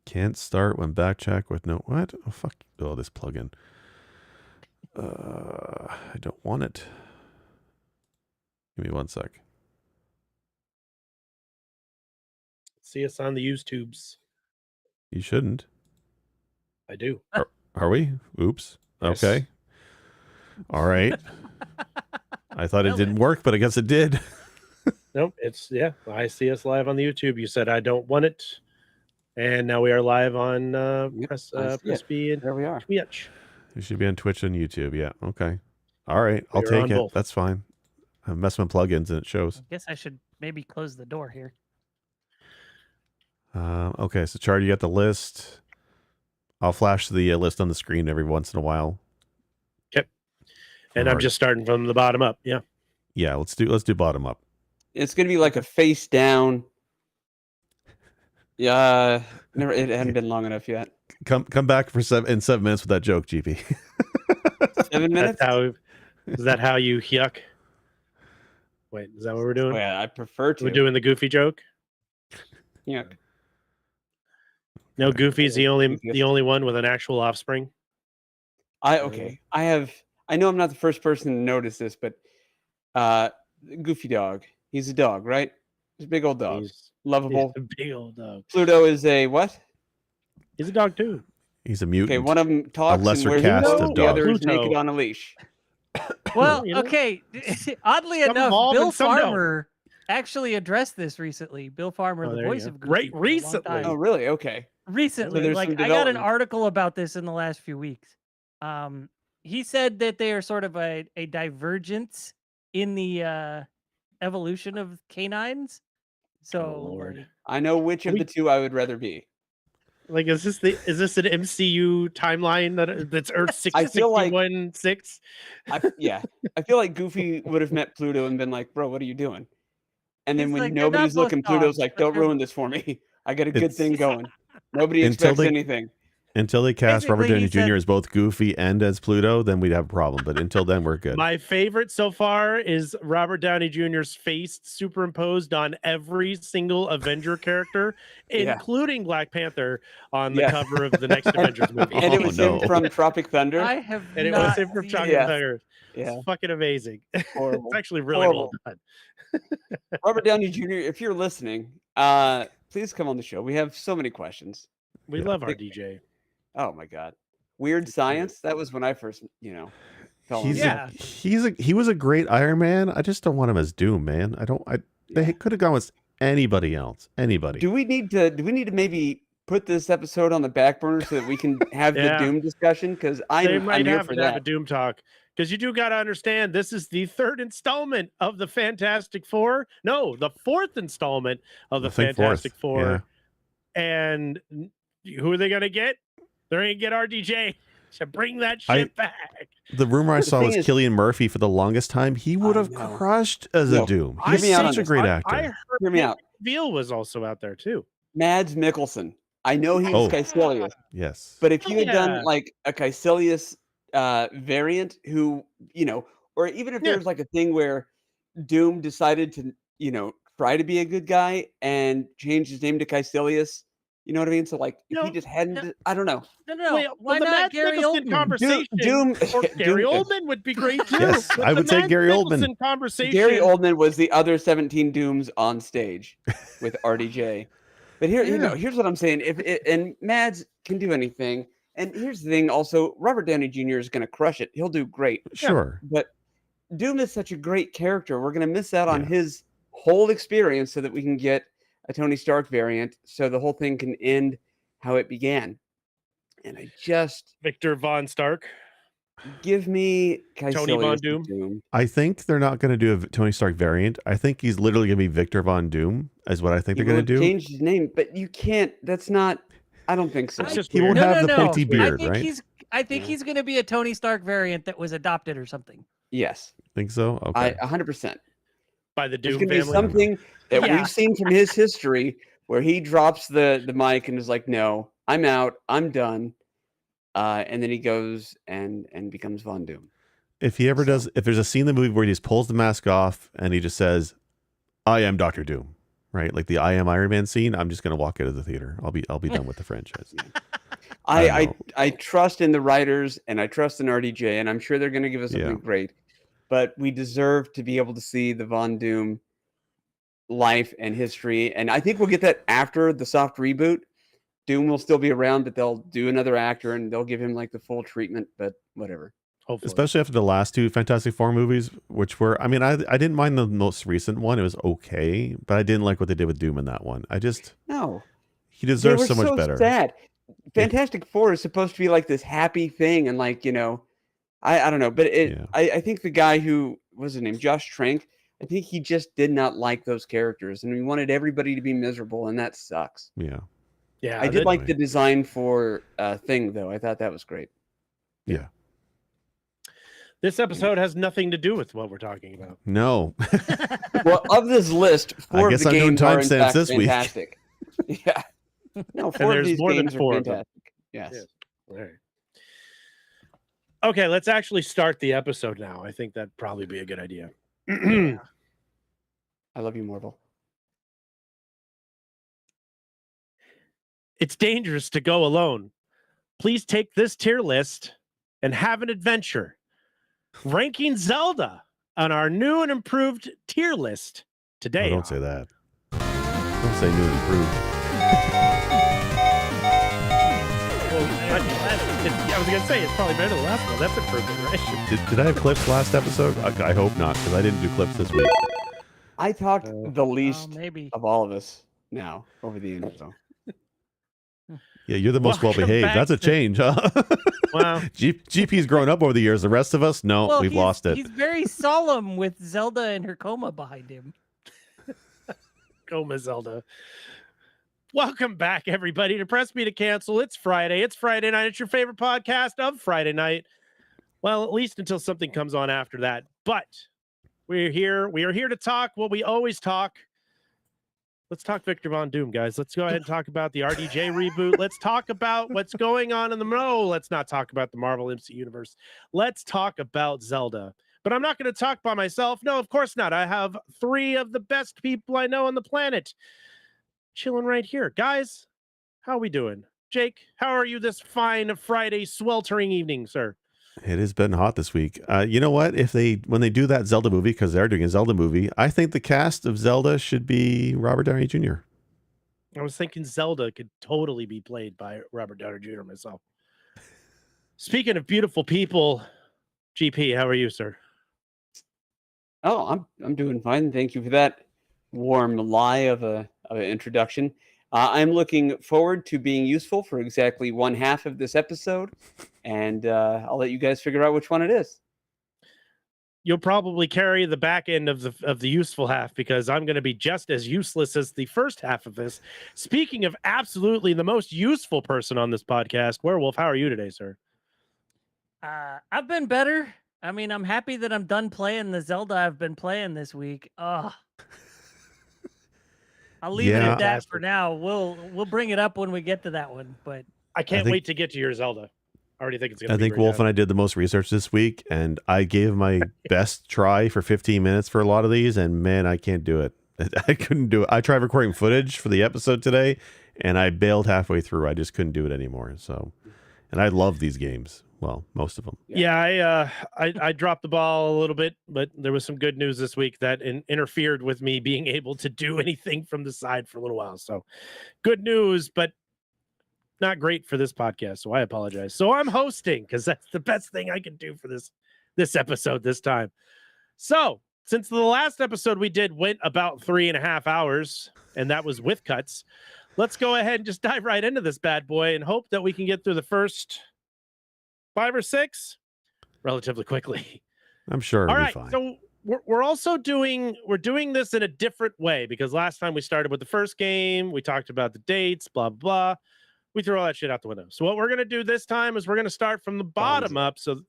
Can't start when backtrack with no what? Oh fuck! Oh, this plugin. I don't want it. Give me 1 sec. See us on the YouTubes. You shouldn't. I do. Are we? Oops. Yes. Okay. All right. I thought it didn't work, but I guess it did. Nope. It's I see us live on the YouTube. You said I don't want it, and now we are live on Press B and there we are. Twitch. You should be on Twitch and YouTube. Yeah. Okay. All right. I'll We're take on it. both. That's fine. I mess with plugins and it shows. I guess I should maybe close the door here. Okay. So, Char, you got the list. I'll flash the list on the screen every once in a while. Okay. And I'm just starting from the bottom up. Yeah. Yeah. Let's do bottom up. It's gonna be like a face down. Yeah, it hadn't been long enough yet. Come back for 7 minutes with that joke, GP. 7 minutes. Is that how you yuck? Wait, is that what we're doing? Oh, yeah, I prefer to. We're doing the Goofy joke. Yeah. No, Goofy's the only one with an actual offspring. I know I'm not the first person to notice this, but Goofy dog. He's a dog, right? He's a big old dog. Lovable. He's a big old dog. Pluto is a what? He's a dog too. He's a mutant. Okay, one of them talks. A lesser and caste of the dog. other is Pluto. naked on a leash. Well, okay. Oddly Some enough, evolve Bill and some don't. Farmer actually addressed this recently. Bill Farmer, Oh, the there you voice go. of Goofy. Right, for a long recently. time. Oh, really? Okay. Recently, there's like some I got an development. article about this in the last few weeks. He said that they are sort of a divergence in the evolution of canines. So, Lord. like, I know which of the two I would rather be. Like, is this an MCU timeline that's Earth 661-6? I feel like Goofy would have met Pluto and been like, "Bro, what are you doing?" And then He's when like, "They're nobody's not both looking, Pluto's dogs, like, but "Don't they're-" ruin this for me. I got a good It's- thing going. Nobody Until expects anything." Until they cast Robert Basically, Downey he Jr. said- as both Goofy and as Pluto, then we'd have a problem. But until then, we're good. My favorite so far is Robert Downey Jr.'s face superimposed on every single Avenger character, Yeah. including Black Panther, on the Yeah. cover of the next Avengers movie. And it was no. him from Tropic Thunder. I have And it was not him from seen Chocolate it. Thunder. Yeah. It's fucking amazing. Horrible. It's actually really well Horrible. done. Robert Downey Jr., if you're listening, please come on the show. We have so many questions. We love our DJ. Oh my God. Weird Science. That was when I first, fell in He's love. he was a great Iron Man. I just don't want him as Doom, man. They could have gone with anybody else. Anybody. Do we need to maybe put this episode on the back burner so that we can have the Doom discussion? Because They might I'm here have for to have a that. Doom talk. Because you do got to understand, this is the third installment of the Fantastic Four. No, the fourth installment of the I think Fantastic fourth, Four. And who are they going to get? They're going to get RDJ to bring that shit back. The rumor I saw thing was is- Cillian Murphy for the longest time. He would have know. crushed as No. a Doom. Hear He's me out on such a this. great I actor. heard Hear me out. Veal was also out there too. Mads Mikkelsen. I know he's Oh. Caecilius, Yes. but if you had Yeah. done like a Caecilius variant who, or even if Yeah. there's like a thing where Doom decided to, try to be a good guy and change his name to Caecilius, you know what I mean? So like if No, he just hadn't, I don't know. No. Wait, Why the not Mads Gary Mikkelsen Oldman? conversation? Doom- or Gary Doom- Oldman would be great too. Yes, But I the would take Mads Gary Oldman. Mikkelsen Conversation. Gary Oldman was the other 17 Dooms on stage with RDJ. But here, here's what I'm saying. And Mads can do anything. And here's the thing also, Robert Downey Jr. is going to crush it. He'll do great. Sure. But Doom is such a great character. We're going to miss out on Yeah. his whole experience so that we can get a Tony Stark variant so the whole thing can end how it began. And I just Victor Von Stark. give me Tony Von Caecilius Doom. I think they're not going to do a Tony Stark variant. I think he's literally going to be Victor Von Doom, is what I think He they're going to will do. change his name, but you can't. That's not. I don't think so. It's just He weird. won't have the pointy I beard, think right? I think he's going to be a Tony Stark variant that was adopted or something. Yes, Think so? Okay. 100%. By the There's Doom going to be family. something that Yeah. we've seen from his history where he drops the mic and is like, "No, I'm out. I'm done." And then he goes and becomes Von Doom. If he ever does, if there's a scene in the movie where he just pulls the mask off and he just says, "I am Doctor Doom," right? Like the I Am Iron Man scene, I'm just gonna walk out of the theater. I'll be done with the franchise. I trust in the writers and I trust in RDJ, and I'm sure they're going to give us something Yeah. great. But we deserve to be able to see the Von Doom life and history, and I think we'll get that after the soft reboot. Doom will still be around, but they'll do another actor and they'll give him like the full treatment. But whatever. Hopefully. Especially after the last two Fantastic Four movies, which were, I mean, I didn't mind the most recent one. It was okay, but I didn't like what they did with Doom in that one. No, He they deserves were so much better. sad. Fantastic Four is supposed to be like this happy thing, and like I don't know, but I think the guy who was his name, Josh Trank, I think he just did not like those characters, and he wanted everybody to be miserable, and that sucks. Yeah. Yeah, I did like the design for Thing, though. I thought that was great. Yeah. This episode has nothing to do with what we're talking about. No. Well, of this list, four of the games are in fact this week. fantastic. Yeah. No, four of there's these more than games four are of them. fantastic. Yes. Yes. All right. Okay, let's actually start the episode now. I think that'd probably be a good idea. I love you, Marvel. It's dangerous to go alone. Please take this tier list and have an adventure. Ranking Zelda on our new and improved tier list today. Oh, don't say that. Don't say new and improved. Well, I was going to say, it's probably better than the last one. That's improvement, right? Did I have clips last episode? I hope not, because I didn't do clips this week. I talked the least maybe. of all of us now over the intro. Yeah, you're the most Welcome well-behaved. back That's a to- change, huh? Wow. GP's grown up over the years. The rest of us, no, Well, we've lost it. He's very solemn with Zelda and her coma behind him. Coma Zelda. Welcome back, everybody, to Press Me to Cancel. It's Friday. It's Friday night. It's your favorite podcast of Friday night. Well, at least until something comes on after that. But we're here. We are here to talk what we always talk. Let's talk Victor Von Doom, guys. Let's go ahead and talk about the RDJ reboot. Let's talk about what's going on in the let's not talk about the Marvel MC universe. Let's talk about Zelda. But I'm not going to talk by myself. No, of course not. I have three of the best people I know on the planet chilling right here. Guys, how are we doing? Jake, how are you this fine Friday sweltering evening, sir? It has been hot this week. You know what? When they do that Zelda movie, because they're doing a Zelda movie, I think the cast of Zelda should be Robert Downey Jr. I was thinking Zelda could totally be played by Robert Downey Jr. myself. Speaking of beautiful people, GP, how are you, sir? Oh, I'm doing fine. Thank you for that warm lie of an introduction. I'm looking forward to being useful for exactly one half of this episode, and I'll let you guys figure out which one it is. You'll probably carry the back end of the useful half, because I'm going to be just as useless as the first half of this. Speaking of absolutely the most useful person on this podcast, Werewolf, how are you today, sir? I've been better. I mean, I'm happy that I'm done playing the Zelda I've been playing this week. Oh, I'll leave it at that for now. We'll bring it up when we get to that one. But I can't wait to get to your Zelda. I already think it's going to be. I think Wolf and I did the most research this week, and I gave my best try for 15 minutes for a lot of these, and man, I can't do it. I couldn't do it. I tried recording footage for the episode today, and I bailed halfway through. I just couldn't do it anymore. So, and I love these games. Well, most of them. Yeah, I dropped the ball a little bit, but there was some good news this week that interfered with me being able to do anything from the side for a little while. So, good news, but not great for this podcast. So I apologize. So I'm hosting, because that's the best thing I can do for this episode this time. So since the last episode we did went about 3.5 hours, and that was with cuts, let's go ahead and just dive right into this bad boy and hope that we can get through the first 5 or 6 relatively quickly. I'm sure it'll be fine. So we're also doing this in a different way, because last time we started with the first game, we talked about the dates, blah blah. We threw all that shit out the window. So what we're going to do this time is we're going to start from the bottom up. So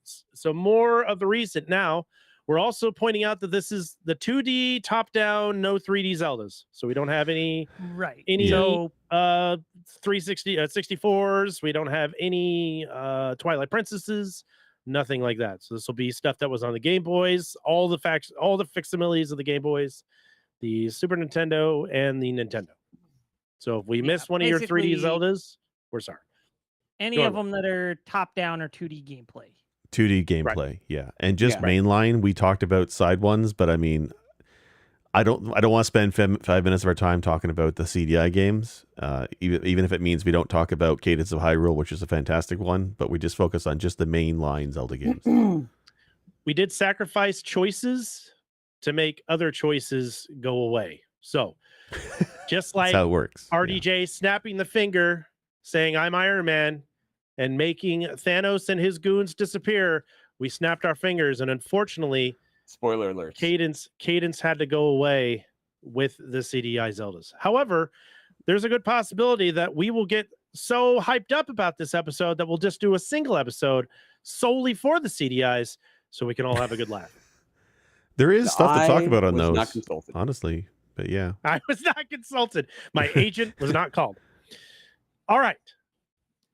more of the recent. Now we're also pointing out that this is the 2D top down, no 3D Zeldas. So we don't have any 360 64s. We don't have any Twilight Princesses, nothing like that. So this will be stuff that was on the Game Boys, all the facsimiles of the Game Boys. the Super Nintendo and the Nintendo. So if we Yeah, miss one of your 3D basically- Zeldas, we're sorry. Any Go of on. them that are top down or 2D gameplay. 2D gameplay, yeah. And just Yeah. mainline, we talked about side ones, but I mean, I don't want to spend 5 minutes of our time talking about the CDI games, even if it means we don't talk about Cadence of Hyrule, which is a fantastic one, but we just focus on just the mainline Zelda games. We did sacrifice choices to make other choices go away. So just That's like how it works. Yeah. RDJ snapping the finger, saying I'm Iron Man, and making Thanos and his goons disappear, we snapped our fingers, and unfortunately, Spoiler alert. Cadence had to go away with the CDI Zeldas. However, there's a good possibility that we will get so hyped up about this episode that we'll just do a single episode solely for the CDIs, so we can all have a good laugh. There is stuff to talk about on was those, not consulted. honestly. But yeah. I was not consulted. My agent was not called. All right.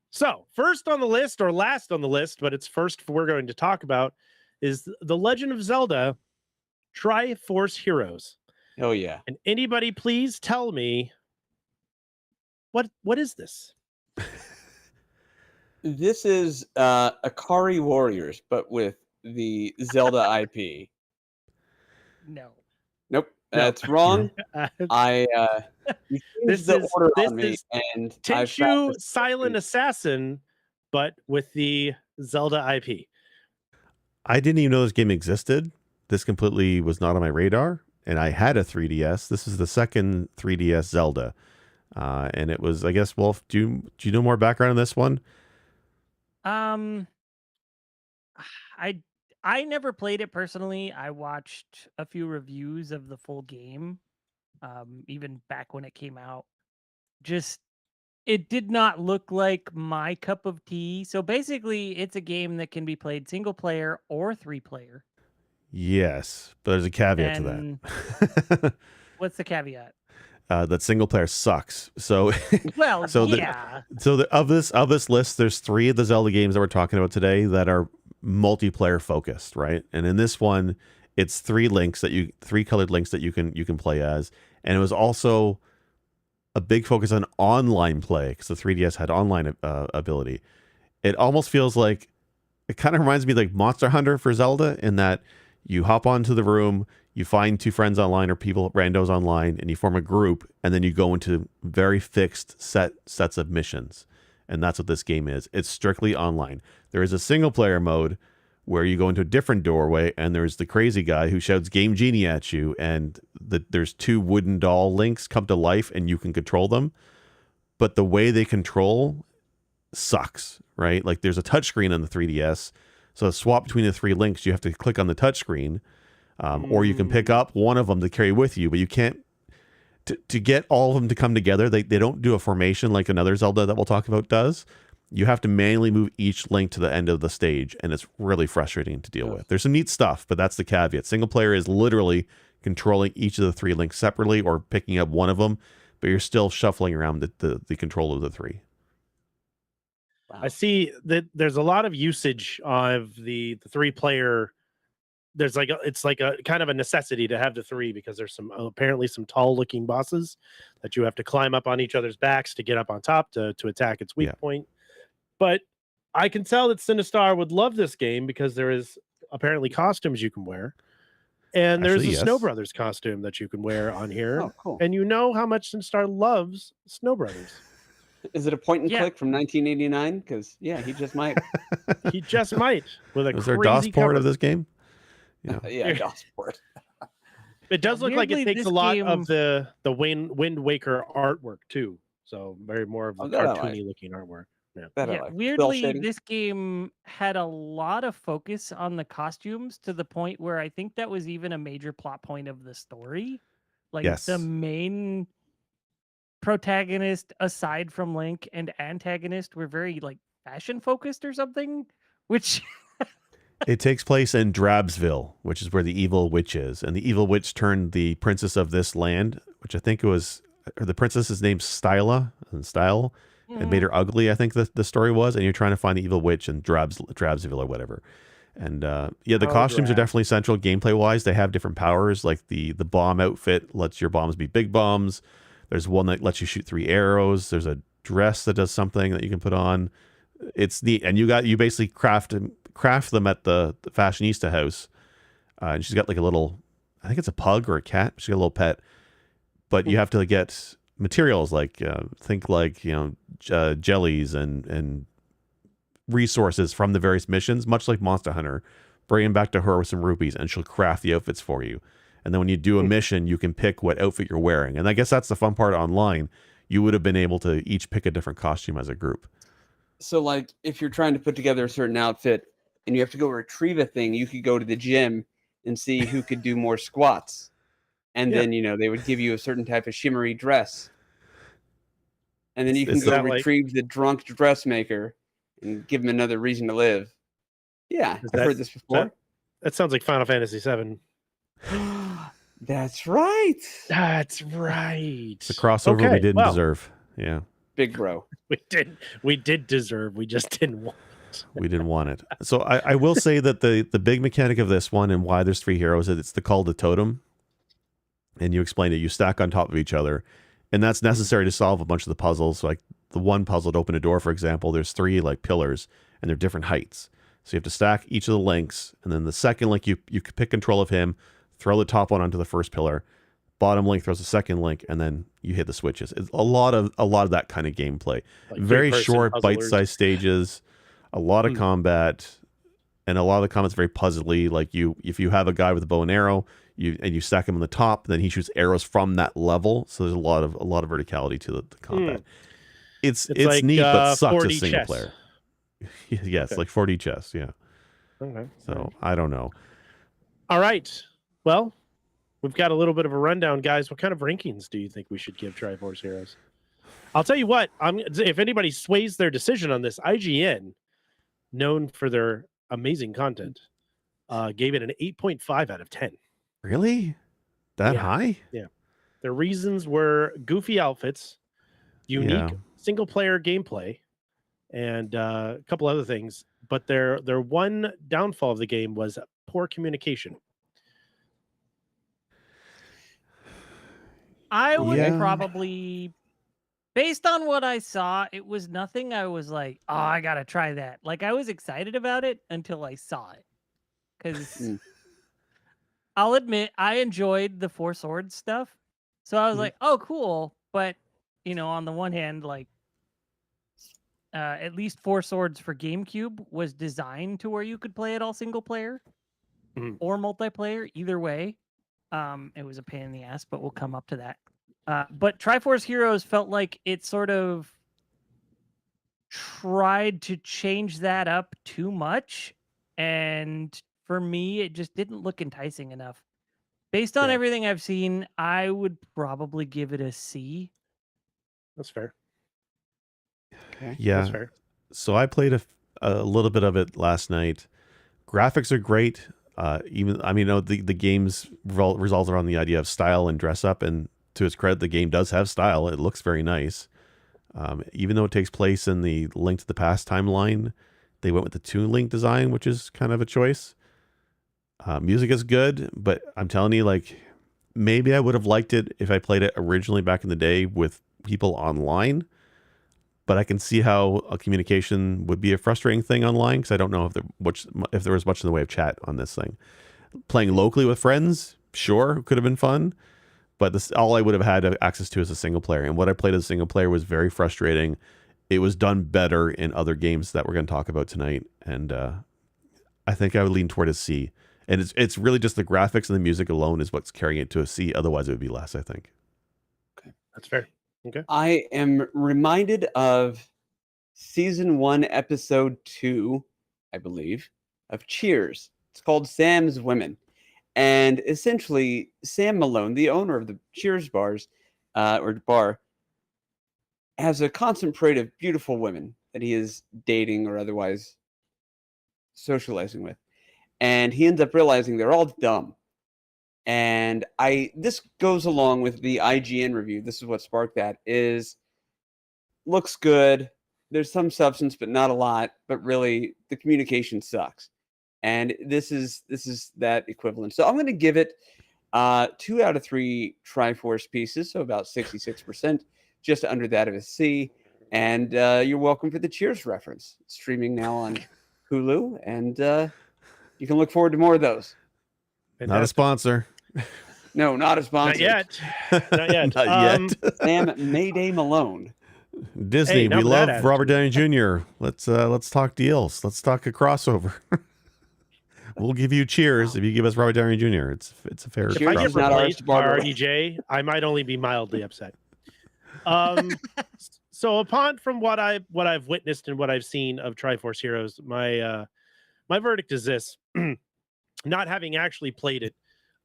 So first on the list, or last on the list, but it's first we're going to talk about, is The Legend of Zelda Triforce Heroes. Oh yeah. And anybody please tell me what is this? This is Akari Warriors, but with the Zelda IP. No. Nope, No. that's wrong. I you This changed the is- order this on me, is and I've Tenchu practiced Silent Assassin, but with the Zelda IP. I didn't even know this game existed. This completely was not on my radar. And I had a 3DS. This is the second 3DS Zelda. And it was, I guess, Wolf, do you know more background on this one? I never played it personally. I watched a few reviews of the full game, even back when it came out. Just it did not look like my cup of tea. So basically, it's a game that can be played single player or 3-player. Yes, but there's a caveat And to that. what's the caveat? That single player sucks. So Well, So the- yeah. of this list, there's 3 of the Zelda games that we're talking about today that are multiplayer focused, right? And in this one, it's 3 colored links that you can play as, and it was also a big focus on online play because the 3DS had online ability. It almost feels like, it kind of reminds me like Monster Hunter for Zelda, in that you hop onto the room, you find 2 friends online or people randos online, and you form a group, and then you go into very fixed sets of missions. And that's what this game is. It's strictly online. There is a single player mode where you go into a different doorway, and there's the crazy guy who shouts Game Genie at you, and there's 2 wooden doll links come to life, and you can control them. But the way they control sucks, right? Like there's a touchscreen on the 3DS, so to swap between the 3 links, you have to click on the touchscreen, or you can pick up one of them to carry with you, but you can't. To get all of them to come together, they don't do a formation like another Zelda that we'll talk about does. You have to manually move each link to the end of the stage, and it's really frustrating to deal with. There's some neat stuff, but that's the caveat. Single player is literally controlling each of the 3 links separately or picking up one of them, but you're still shuffling around the control of the 3. Wow. I see that there's a lot of usage of the 3-player. There's it's like a kind of a necessity to have the 3 because there's apparently some tall looking bosses that you have to climb up on each other's backs to get up on top to attack its weak point. But I can tell that Sinistar would love this game because there is apparently costumes you can wear. And there's Actually, a yes. Snow Brothers costume that you can wear on here. Oh, cool. And you know how much Sinistar loves Snow Brothers. Is it a point and Yeah. click from 1989? Because yeah, he just might. He just might with a Was there a crazy DOS port cover. of this game? Yeah. Yeah, DOS port. It does look like it Weirdly, takes this a lot game- of the Wind Waker artwork too. So very more of the Oh, that I like. cartoony looking artwork. That I Yeah, like. Cell weirdly, shading. this game had a lot of focus on the costumes to the point where I think that was even a major plot point of the story. Like Yes. the main protagonist, aside from Link, and antagonist were very like fashion focused or something, which It takes place in Drabsville, which is where the evil witch is. And the evil witch turned the princess of this land, which I think the princess's name's Styla, and made her ugly, I think the story was. And you're trying to find the evil witch in Drabsville or whatever. And yeah, the costumes are Hourglass. definitely central gameplay wise. They have different powers, like the bomb outfit lets your bombs be big bombs. There's one that lets you shoot 3 arrows. There's a dress that does something that you can put on. It's neat, and you basically craft them at the fashionista house. And she's got like a little, I think it's a pug or a cat. She's got a little pet, but you have to get materials like think like jellies and resources from the various missions, much like Monster Hunter. Bring them back to her with some rupees, and she'll craft the outfits for you. And then when you do a mission, you can pick what outfit you're wearing. And I guess that's the fun part online. You would have been able to each pick a different costume as a group. So, like, if you're trying to put together a certain outfit and you have to go retrieve a thing, you could go to the gym and see who could do more squats. And Yeah. then, they would give you a certain type of shimmery dress. And then you can Is go that like- retrieve the drunk dressmaker and give him another reason to live. Yeah, Is I've that- heard this before. That sounds like Final Fantasy VII. That's right. That's right. It's a crossover we Okay, didn't well, deserve. Yeah, Big bro. We did deserve. We just didn't want. we didn't want it. So I will say that the big mechanic of this one and why there's 3 heroes is it's the call to totem. And you explained it. You stack on top of each other. And that's necessary to solve a bunch of the puzzles. So like the one puzzle to open a door, for example, there's 3 like pillars and they're different heights. So you have to stack each of the links. And then the second link, you can pick control of him, throw the top one onto the first pillar. Bottom link throws the second link, and then you hit the switches. It's a lot of that kind of gameplay. Like Very third-person short, puzzlers. bite-sized stages, a lot of combat, and a lot of the combat's very puzzly. Like if you have a guy with a bow and arrow, you stack him on the top, then he shoots arrows from that level. So there's a lot of verticality to the combat. It's like, neat, but sucks 4D as single chess. player. Yes, Okay. like 4D chess. Yeah. Okay. So I don't know. All right. Well, we've got a little bit of a rundown, guys. What kind of rankings do you think we should give Triforce Heroes? I'll tell you what. If anybody sways their decision on this, IGN, known for their amazing content, gave it an 8.5 out of 10. Really? That Yeah. high? The reasons were goofy outfits, unique Yeah. single-player gameplay, and a couple other things. But their one downfall of the game was poor communication. I would Yeah. probably, based on what I saw, it was nothing I was like, oh, I gotta try that. Like, I was excited about it until I saw it. Because Mm. I'll admit, I enjoyed the 4 Swords stuff. So I was like, oh, cool. But, on the one hand, like, at least 4 Swords for GameCube was designed to where you could play it all single player or multiplayer, either way. It was a pain in the ass, but we'll come up to that. But Triforce Heroes felt like it sort of tried to change that up too much. And for me, it just didn't look enticing enough. Based on Yeah. everything I've seen, I would probably give it a C. That's fair. Okay. Yeah. That's fair. So I played a little bit of it last night. Graphics are great. The games resolve around the idea of style and dress up, and to its credit, the game does have style. It looks very nice. Even though it takes place in the Link to the Past timeline, they went with the Toon Link design, which is kind of a choice. Music is good, but I'm telling you, like, maybe I would have liked it if I played it originally back in the day with people online. But I can see how a communication would be a frustrating thing online, because I don't know if there was much in the way of chat on this thing. Playing locally with friends, sure, could have been fun, but this all I would have had access to as a single player. And what I played as a single player was very frustrating. It was done better in other games that we're going to talk about tonight, and I think I would lean toward a C. And it's really just the graphics and the music alone is what's carrying it to a C. Otherwise, it would be less, I think. That's fair. Okay. I am reminded of season 1, episode 2, I believe, of Cheers. It's called Sam's Women. And essentially, Sam Malone, the owner of the Cheers bars, or bar, has a constant parade of beautiful women that he is dating or otherwise socializing with. And he ends up realizing they're all dumb. And this goes along with the IGN review. This is what sparked that. Looks good. There's some substance, but not a lot. But really, the communication sucks. and this is that equivalent. So I'm going to give it 2 out of 3 Triforce pieces, so about 66%, just under that of a C. And you're welcome for the Cheers reference. It's streaming now on Hulu, and you can look forward to more of those. Not a sponsor. No, not a sponsor. Not yet. Not yet. Not yet. Sam Mayday Malone. Disney, Hey, enough we of that love Robert Downey Jr. Let's talk deals. Let's talk a crossover. We'll give you Cheers if you give us Robert Downey Jr. It's a fair. If I get Cheers is not ours replaced to by borrow. RDJ, I might only be mildly upset. So upon from what I've witnessed and what I've seen of Triforce Heroes, my verdict is this: not having actually played it,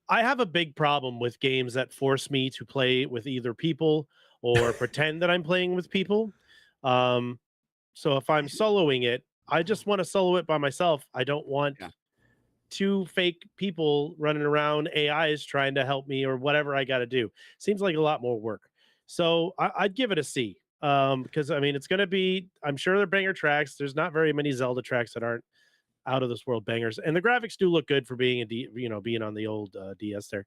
I have a big problem with games that force me to play with either people or pretend that I'm playing with people. So if I'm soloing it, I just want to solo it by myself. I don't want two fake people running around, AIs trying to help me or whatever I got to do. Seems like a lot more work. So I'd give it a C. Because I mean, it's going to be, I'm sure they're banger tracks. There's not very many Zelda tracks that aren't out of this world bangers, and the graphics do look good for being being on the old DS there.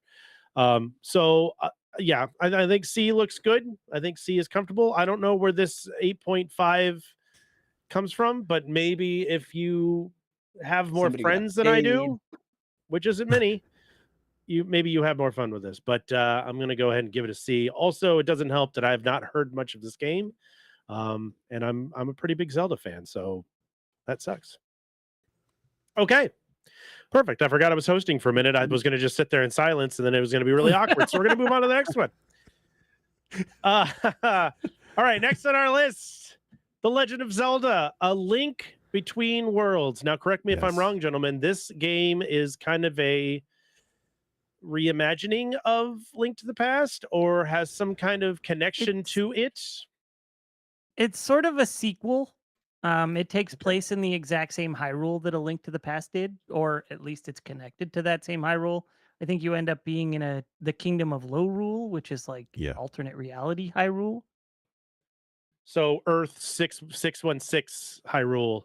Yeah, I think C looks good. I think C is comfortable. I don't know where this 8.5 comes from, but maybe if you have more Somebody got friends than I paid. do, which isn't many, you have more fun with this. But I'm gonna go ahead and give it a C. Also, it doesn't help that I have not heard much of this game, and I'm a pretty big Zelda fan, so that sucks. Okay, perfect. I forgot I was hosting for a minute. I was going to just sit there in silence, and then it was going to be really awkward. So we're going to move on to the next one. All right, next on our list, The Legend of Zelda: A Link Between Worlds. Now, correct me if I'm Yes. wrong, gentlemen. This game is kind of a reimagining of Link to the Past, or has some kind of connection to it. It's sort of a sequel. It takes place in the exact same Hyrule that A Link to the Past did, or at least it's connected to that same Hyrule. I think you end up being in the Kingdom of Lorule, which is like alternate reality Hyrule. So Earth 616 Hyrule,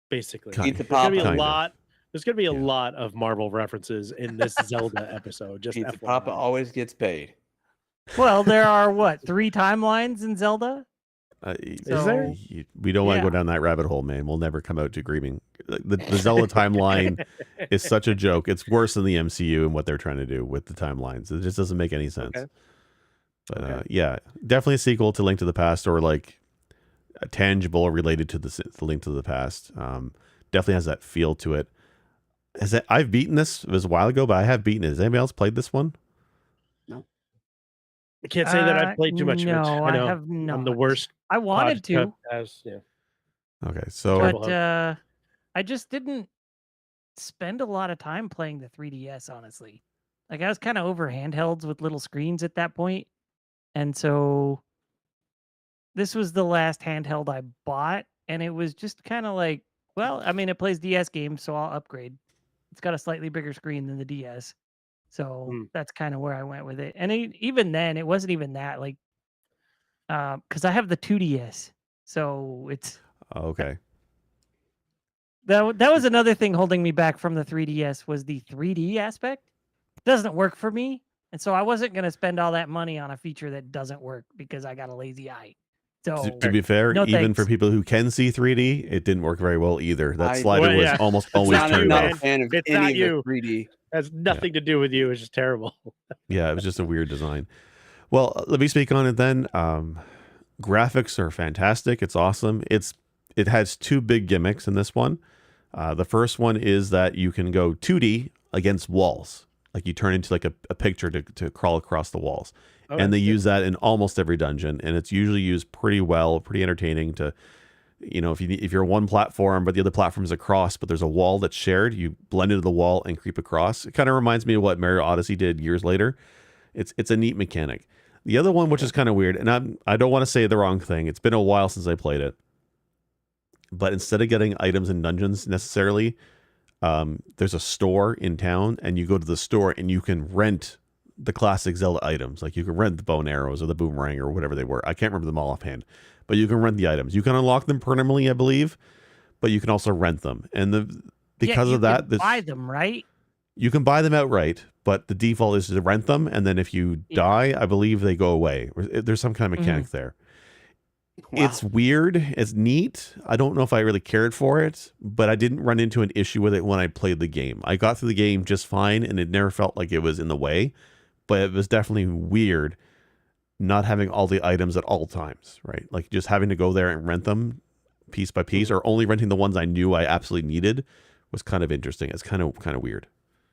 basically. Pizza There's gonna be a Papa. lot. There's gonna be a lot of Marvel references in this Zelda episode. Just Pizza FYI. Papa always gets paid. Well, there are what, 3 timelines in Zelda? Is there? We don't want to go down that rabbit hole, man. We'll never come out to agreeing. The Zelda timeline is such a joke. It's worse than the MCU and what they're trying to do with the timelines. It just doesn't make any sense. Okay. But yeah, definitely a sequel to Link to the Past, or like a tangible related to the Link to the Past. Definitely has that feel to it. I've beaten this. It was a while ago, but I have beaten it. Has anybody else played this one? I can't say that I've played too much No, of it. I know have not. I'm the worst. I wanted to, Yeah. Okay, so but I just didn't spend a lot of time playing the 3DS, honestly. Like, I was kind of over handhelds with little screens at that point. And so this was the last handheld I bought, and it was just kind of like, well, I mean, it plays DS games, so I'll upgrade. It's got a slightly bigger screen than the DS. So that's kind of where I went with it. And even then, it wasn't even that, like, because I have the 2DS. So it's okay. that was another thing holding me back from the 3DS was the 3D aspect. It doesn't work for me. And so I wasn't going to spend all that money on a feature that doesn't work because I got a lazy eye. So To be fair, no even thanks. for people who can see 3D, it didn't work very well either. That I- slider Well, was yeah. almost It's always not I'm turned not off. a fan of It's not any you. of the 3D. Has nothing to do with you. It's just terrible. Yeah, it was just a weird design. Well, let me speak on it then. Graphics are fantastic. It's awesome. It has 2 big gimmicks in this one. The first one is that you can go 2D against walls. Like you turn into like a picture to crawl across the walls. And they use that in almost every dungeon. And it's usually used pretty well, pretty entertaining to, if you're one platform, but the other platform is across, but there's a wall that's shared, you blend into the wall and creep across. It kind of reminds me of what Mario Odyssey did years later. It's a neat mechanic. The other one, which is kind of weird, and I don't want to say the wrong thing. It's been a while since I played it. But instead of getting items in dungeons necessarily, there's a store in town, and you go to the store and you can rent the classic Zelda items. Like you can rent the bow and arrows or the boomerang or whatever they were. I can't remember them all offhand, but you can rent the items. You can unlock them permanently, I believe, but you can also rent them. And because you of that, can buy them, right? you can buy them outright, but the default is to rent them, and then if you Yeah. die, I believe they go away. There's some kind of mechanic there. Wow. It's weird. It's neat. I don't know if I really cared for it, but I didn't run into an issue with it when I played the game. I got through the game just fine, and it never felt like it was in the way, but it was definitely weird not having all the items at all times, right? Like just having to go there and rent them piece by piece, or only renting the ones I knew I absolutely needed was kind of interesting. It's kind of weird.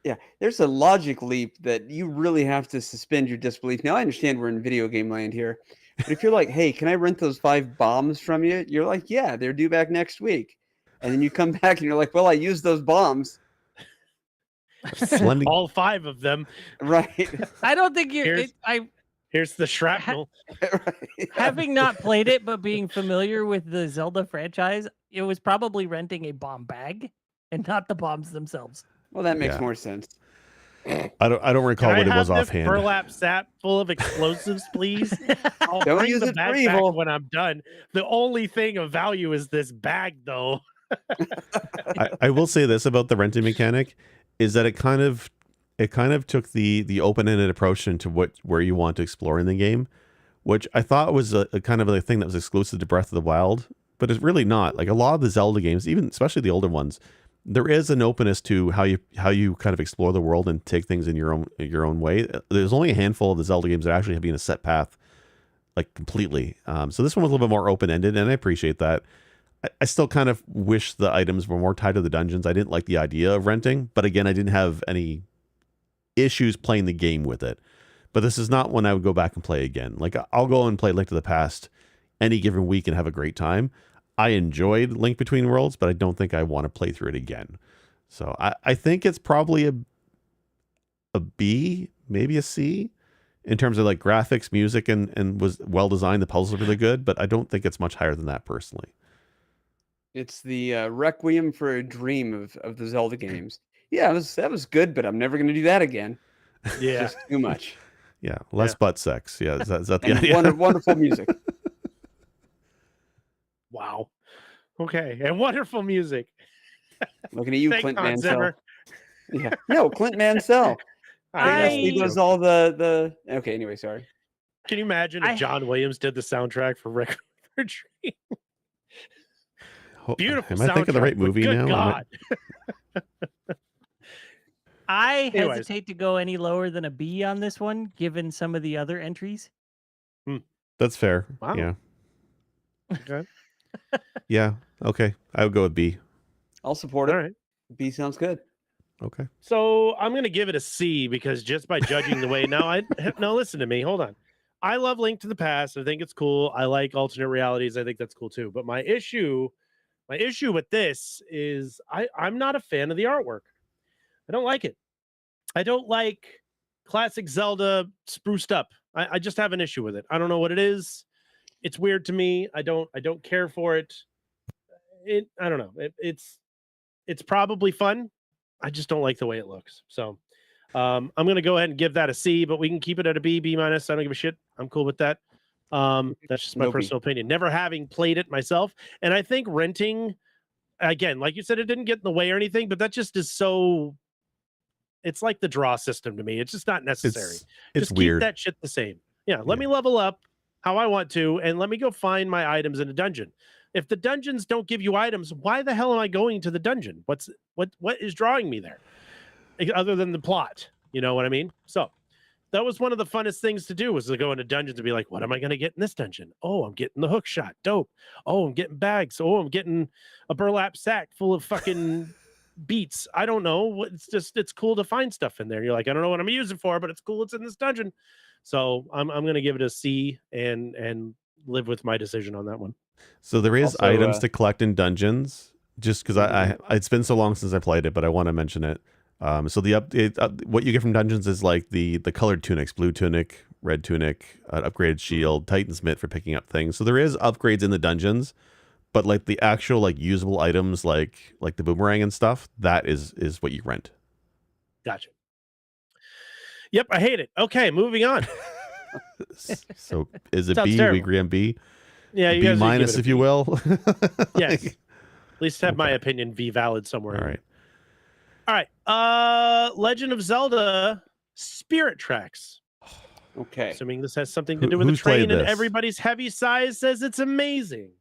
Yeah, there's a logic leap that you really have to suspend your disbelief. Now, I understand we're in video game land here, but if you're like, hey, can I rent those 5 bombs from you? You're like, yeah, they're due back next week. And then you come back and you're like, well, I used those bombs. Lending- All 5 of them. Right. I don't think you're. Here's- Here's the shrapnel. Right. Having not played it, but being familiar with the Zelda franchise, it was probably renting a bomb bag and not the bombs themselves. Well, that makes Yeah. more sense. I don't recall Can what I it was have this offhand. burlap sack full of explosives, please? I'll Don't bring use the it for bag evil. back when I'm done. The only thing of value is this bag, though. I will say this about the renting mechanic is that it kind of took the open-ended approach into where you want to explore in the game, which I thought was a kind of a thing that was exclusive to Breath of the Wild, but it's really not. Like a lot of the Zelda games, even especially the older ones, there is an openness to how you kind of explore the world and take things in your own way. There's only a handful of the Zelda games that actually have been a set path, like completely. So this one was a little bit more open-ended, and I appreciate that. I still kind of wish the items were more tied to the dungeons. I didn't like the idea of renting, but again, I didn't have any issues playing the game with it. But this is not one I would go back and play again. Like I'll go and play Link to the Past any given week and have a great time. I enjoyed Link Between Worlds, but I don't think I want to play through it again. So I think it's probably a B, maybe a C in terms of like graphics, music, and was well designed. The puzzles are really good, but I don't think it's much higher than that personally. It's the requiem for a dream of the Zelda games. Yeah, that was good, but I'm never going to do that again. Yeah. Just too much. Yeah, less butt sex. Yeah, is that the And idea? wonderful music. Wow. Okay. And wonderful music. Looking at you, Thanks, Clint Hans Mansell. Zimmer. Yeah, no, Clint Mansell. He does all the. Okay, anyway, sorry. Can you imagine if John Williams did the soundtrack for Requiem for a Dream? Beautiful. Am I thinking of the right soundtrack, but movie good now? God. I Anyways. hesitate to go any lower than a B on this one, given some of the other entries. That's fair. Wow. Yeah. Okay. Yeah. Okay. I would go with B. I'll support it. All right. B sounds good. Okay. So I'm going to give it a C because just by judging the way now, listen to me. Hold on. I love Link to the Past. I think it's cool. I like alternate realities. I think that's cool too. But my issue with this is I'm not a fan of the artwork. I don't like it. I don't like classic Zelda spruced up. I just have an issue with it. I don't know what it is. It's weird to me. I don't care for it. I don't know. It's probably fun. I just don't like the way it looks. So I'm going to go ahead and give that a C, but we can keep it at a B, B minus. I don't give a shit. I'm cool with that. That's just my No B. personal opinion. Never having played it myself. And I think renting, again, like you said, it didn't get in the way or anything, but that just is so, it's like the draw system to me. It's just not necessary. It's Just weird. keep that shit the same. Yeah, let me level up how I want to, and let me go find my items in a dungeon. If the dungeons don't give you items, why the hell am I going to the dungeon? What is drawing me there? Other than the plot, you know what I mean? So that was one of the funnest things to do, was to go into dungeons and be like, what am I going to get in this dungeon? Oh, I'm getting the hook shot. Dope. Oh, I'm getting bags. Oh, I'm getting a burlap sack full of fucking beats. I don't know. It's cool to find stuff in there. You're like, I don't know what I'm using for, but it's cool. It's in this dungeon. So I'm going to give it a C and live with my decision on that one. So there is Also, items to collect in dungeons, just because I it's been so long since I played it, but I want to mention it. So the update, what you get from dungeons is like the colored tunics, blue tunic, red tunic, upgraded shield, Titan's mitt for picking up things. So there is upgrades in the dungeons, but like the actual like usable items, like the boomerang and stuff, that is what you rent. Gotcha. Yep, I hate it. Okay, moving on. So is it Sounds B? We terrible. agree on B. Yeah, you B guys minus, if you will. Yes. At least have my opinion be valid somewhere. All right. All right. Legend of Zelda Spirit Tracks. Okay. Assuming this has something to do with the Who's played train, and this? everybody's heavy size says it's amazing.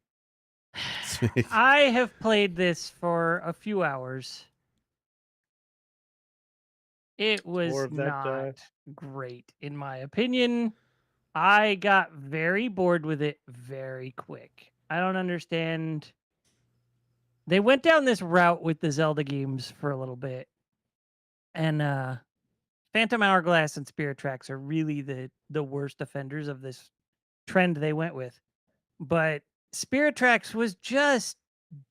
I have played this for a few hours. It More was of that, not great, in my opinion. I got very bored with it very quick. I don't understand. They went down this route with the Zelda games for a little bit, and Phantom Hourglass and Spirit Tracks are really the worst offenders of this trend they went with. But Spirit Tracks was just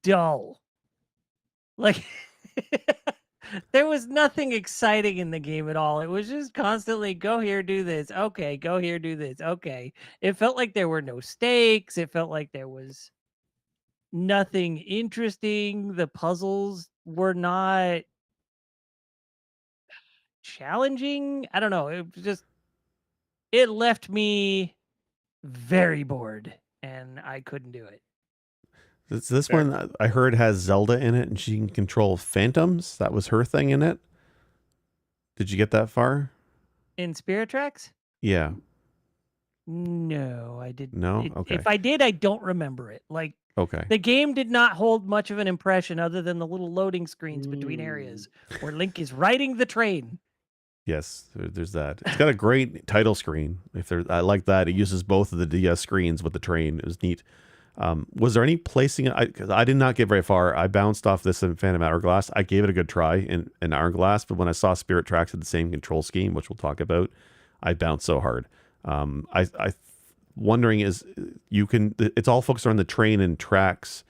dull. Like there was nothing exciting in the game at all. It was just constantly go here, do this. Okay, go here, do this. Okay. It felt like there were no stakes. It felt like there was nothing interesting. The puzzles were not challenging. I don't know. It was just it left me very bored and I couldn't do it. This Fair. one I heard has Zelda in it, and she can control phantoms. That was her thing in it. Did you get that far? In Spirit Tracks? Yeah. No, I didn't. No? Okay. If I did, I don't remember it. Like Okay. the game did not hold much of an impression other than the little loading screens between areas where Link is riding the train. Yes, there's that. It's got a great title screen. I like that. It uses both of the DS screens with the train. It was neat. Was there any placing? Because I did not get very far. I bounced off this in Phantom Hourglass. I gave it a good try in Hourglass, but when I saw Spirit Tracks had the same control scheme, which we'll talk about, I bounced so hard. I wondering is it's all focused on the train and tracks.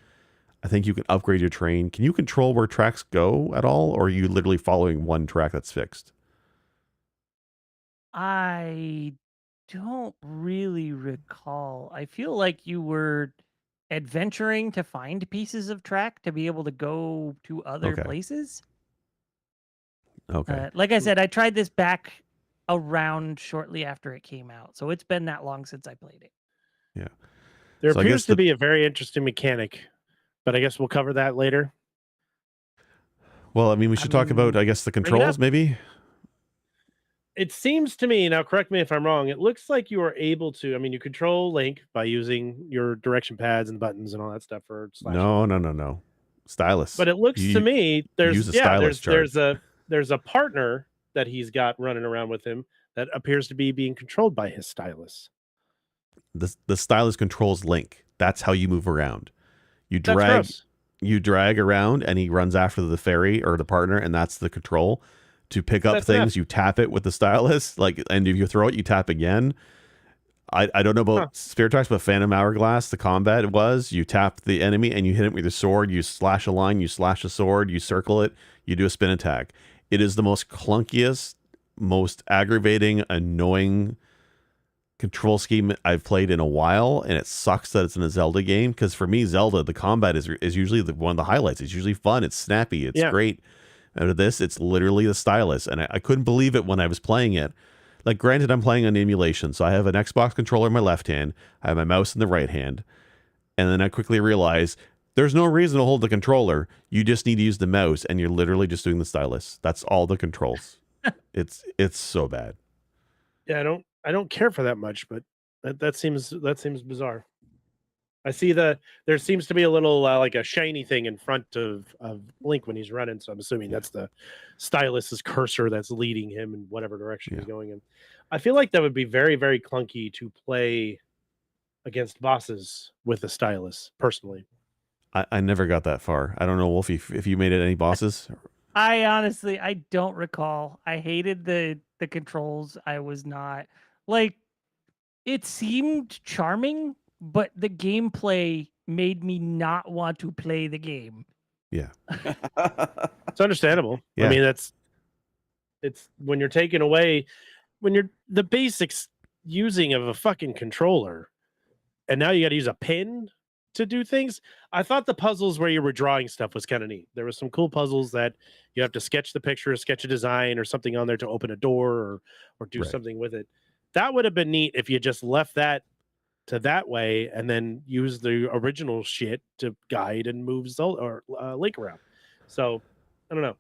I think you can upgrade your train. Can you control where tracks go at all, or are you literally following one track that's fixed? I don't really recall. I feel like you were adventuring to find pieces of track to be able to go to other Okay. places. Okay. Like I said, I tried this back around shortly after it came out. So it's been that long since I played it. Yeah. There So I appears guess to be a very interesting mechanic, but I guess we'll cover that later. Well, I mean, we should talk about, I guess, the bring it controls, up. maybe. It seems to me, now correct me if I'm wrong, it looks like you are able to, I mean, you control Link by using your direction pads and buttons and all that stuff for slashing. No. Stylus. But it looks to me use a stylus chart. there's a partner that he's got running around with him that appears to be being controlled by his stylus. The stylus controls Link. That's how you move around. You That's drag gross. you drag around, and he runs after the fairy or the partner, and that's the control. To pick up That's things, enough. you tap it with the stylus, and if you throw it, you tap again. I don't know about Spirit Tracks, but Phantom Hourglass, the combat was you tap the enemy and you hit it with your sword, you slash a line, you slash a sword, you circle it, you do a spin attack. It is the most clunkiest, most aggravating, annoying control scheme I've played in a while, and it sucks that it's in a Zelda game, because for me, Zelda, the combat is usually one of the highlights. It's usually fun, it's snappy, it's great. Out of this, it's literally the stylus, and I couldn't believe it when I was playing it. Like, granted, I'm playing on emulation, so I have an Xbox controller in my left hand, I have my mouse in the right hand, and then I quickly realize there's no reason to hold the controller. You just need to use the mouse, and you're literally just doing the stylus. That's all the controls. It's so bad. Yeah, I don't care for that much, but that seems bizarre. I see there seems to be a little like a shiny thing in front of Link when he's running, so I'm assuming that's the stylus's cursor that's leading him in whatever direction he's going in. I feel like that would be very, very clunky to play against bosses with a stylus, personally. I never got that far. I don't know, Wolfie, if you made it any bosses. I honestly, I don't recall. I hated the controls. I was not like, it seemed charming, but the gameplay made me not want to play the game. Yeah. It's understandable. Yeah. I mean, it's when you're taking away, when you're the basics using of a fucking controller, and now you got to use a pin to do things. I thought the puzzles where you were drawing stuff was kind of neat. There was some cool puzzles that you have to sketch the picture, sketch a design or something on there to open a door or do something with it. That would have been neat if you just left that to that way and then use the original shit to guide and move Zelda or Link around. So I don't know.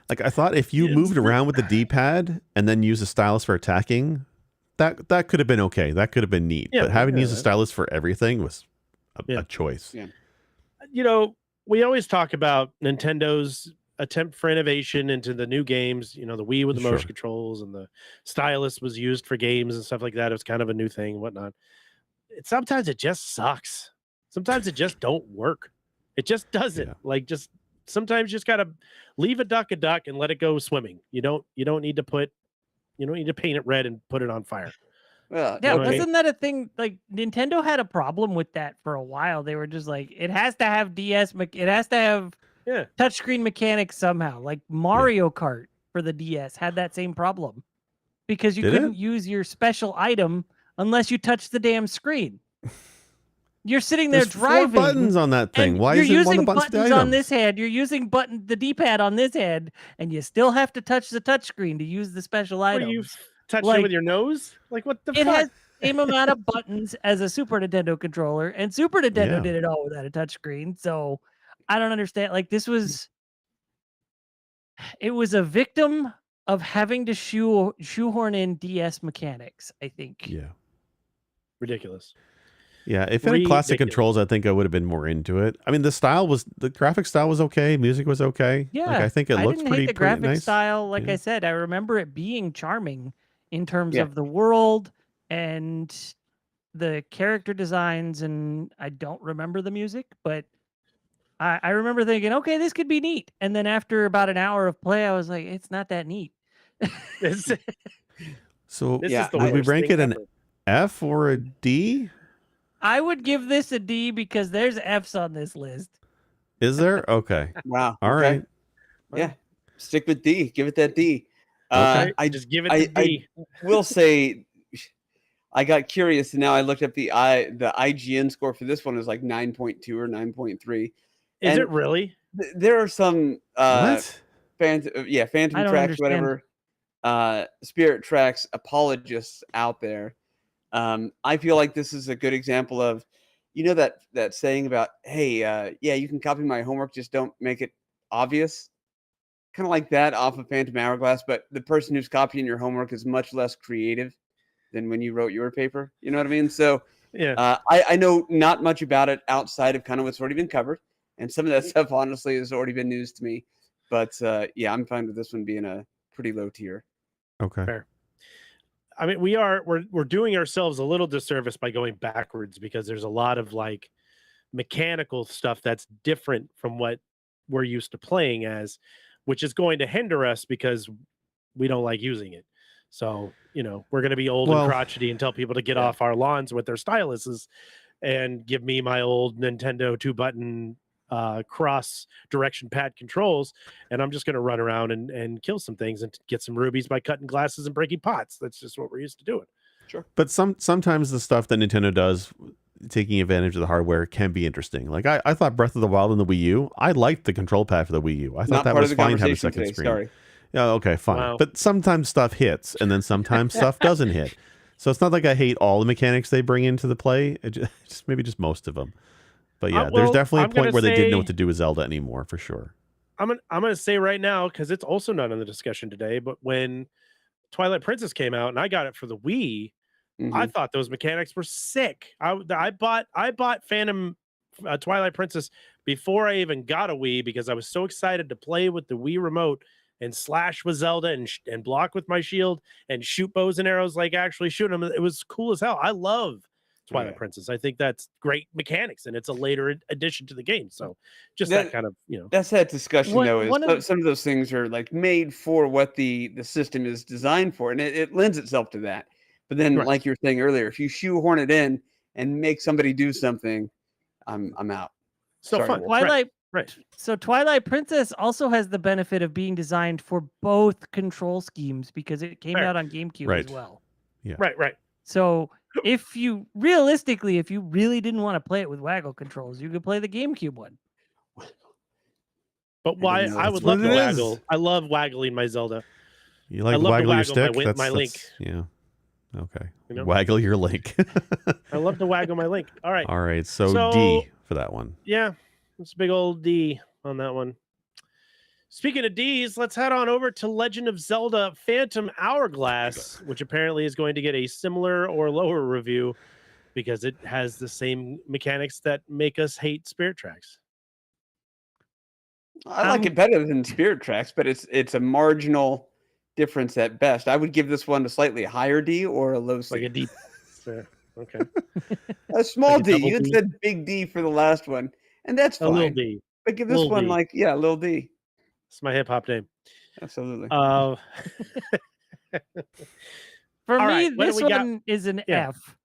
Like, I thought if you moved around with the D-pad and then use a stylus for attacking, that could have been okay. That could have been neat. Yeah, but having to use a yeah. stylus for everything was Yeah. a choice. Yeah. You know, we always talk about Nintendo's attempt for innovation into the new games. You know, the Wii with the Sure. motion controls and the stylus was used for games and stuff like that. It was kind of a new thing and whatnot. Sometimes it just sucks. Sometimes it just don't work. It just doesn't. Yeah. Like, just sometimes you just gotta leave a duck and let it go swimming. You don't need to paint it red and put it on fire. Well, Yeah, know what I mean? wasn't that a thing? Like Nintendo had a problem with that for a while. They were just like, it has to have it has to have Yeah. touchscreen mechanics somehow. Like Mario Kart for the DS had that same problem because you Did couldn't it? use your special item unless you touched the damn screen. You're sitting there There's driving. 4 buttons on that thing. And Why you're is it one of using the buttons for the buttons on items? this hand. You're using the D-pad on this hand, and you still have to touch the touchscreen to use the special What, items. you touch it Like, with your nose? Like, what the it fuck? has the same amount of buttons as a Super Nintendo controller, and Super Nintendo Yeah. did it all without a touchscreen. So I don't understand. Like, it was a victim of having to shoehorn in DS mechanics, I think. Yeah. Ridiculous. Yeah, if it had classic Ridiculous. controls, I think I would have been more into it. I mean, the graphic style was okay, music was okay. Yeah, Like, I think it I looks didn't pretty hate the graphic nice. style. Like Yeah. I said, I remember it being charming in terms Yeah. of the world and the character designs, and I don't remember the music, but I remember thinking, okay, this could be neat. And then after about an hour of play, I was like, it's not that neat. This, So this Yeah, is the would we worst rank thing it an ever. F or a D? I would give this a D because there's Fs on this list. Is there? Okay. wow. All okay. right. Yeah. Stick with D. Give it that D. Okay. I Just give it I- the D. will say I got curious and now I looked up the IGN score for this one is like 9.2 or 9.3. Is and it really? There are some What? Phantom I Tracks, don't understand. whatever, Spirit Tracks apologists out there. I feel like this is a good example of, that saying about, hey, yeah, you can copy my homework, just don't make it obvious. Kind of like that off of Phantom Hourglass, but the person who's copying your homework is much less creative than when you wrote your paper. You know what I mean? So Yeah. I know not much about it outside of kind of what's already been covered. And some of that stuff, honestly, has already been news to me. But yeah, I'm fine with this one being a pretty low tier. Okay. Fair. I mean, we're doing ourselves a little disservice by going backwards because there's a lot of like mechanical stuff that's different from what we're used to playing as, which is going to hinder us because we don't like using it. So, we're going to be old Well, and crotchety and tell people to get yeah. off our lawns with their styluses and give me my old Nintendo 2-button cross direction pad controls, and I'm just going to run around and kill some things and get some rubies by cutting glasses and breaking pots. That's just what we're used to doing. Sure. But sometimes the stuff that Nintendo does, taking advantage of the hardware, can be interesting. Like I thought Breath of the Wild and the Wii U, I liked the control pad for the Wii U. I thought Not that part was of the fine to have a conversation second today. screen. Sorry. Yeah, okay, fine. Wow. But sometimes stuff hits, and then sometimes stuff doesn't hit. So it's not like I hate all the mechanics they bring into the play. It just maybe just most of them. But yeah, there's well, definitely I'm a point gonna where they didn't know say- what to do with Zelda anymore, for sure. I'm gonna say right now, because it's also not in the discussion today, but when Twilight Princess came out and I got it for the Wii, Mhm. I thought those mechanics were sick. I bought Phantom Twilight Princess before I even got a Wii because I was so excited to play with the Wii remote and slash with Zelda and block with my shield and shoot bows and arrows, like actually shoot them. It was cool as hell. I love Twilight Yeah. Princess. I think that's great mechanics, and it's a later addition to the game. So just that kind of, That's that discussion, One- though, one is of- some of those things are like made for what the system is designed for, and it lends itself to that. But then, Right. like you were saying earlier, if you shoehorn it in and make somebody do something, I'm out. so Sorry, fun. Wolf. Twilight. Right. So Twilight Princess also has the benefit of being designed for both control schemes because it came Fair. out on GameCube Right. as well. Right. So if you really didn't want to play it with waggle controls, you could play the GameCube one. But why? didn't know I that's would what love to it waggle. is. I love waggling my Zelda. You like I love to waggle your waggle my stick? wi- my Link. Yeah. Okay. You know? Waggle your link. I love to waggle my Link. All right. All right. So So- D for that one. Yeah, it's a big old D on that one. Speaking of D's, let's head on over to Legend of Zelda Phantom Hourglass, which apparently is going to get a similar or lower review because it has the same mechanics that make us hate Spirit Tracks. I like it better than Spirit Tracks, but it's a marginal difference at best. I would give this one a slightly higher D or a low C. Like a D. Okay. A small like a D. double You had D? said big D for the last one, and that's A little fine. D. But give this Little one D. like a little D. It's my hip hop name. Absolutely. Uh, For All me, right, what do this we got? one is an Yeah. F.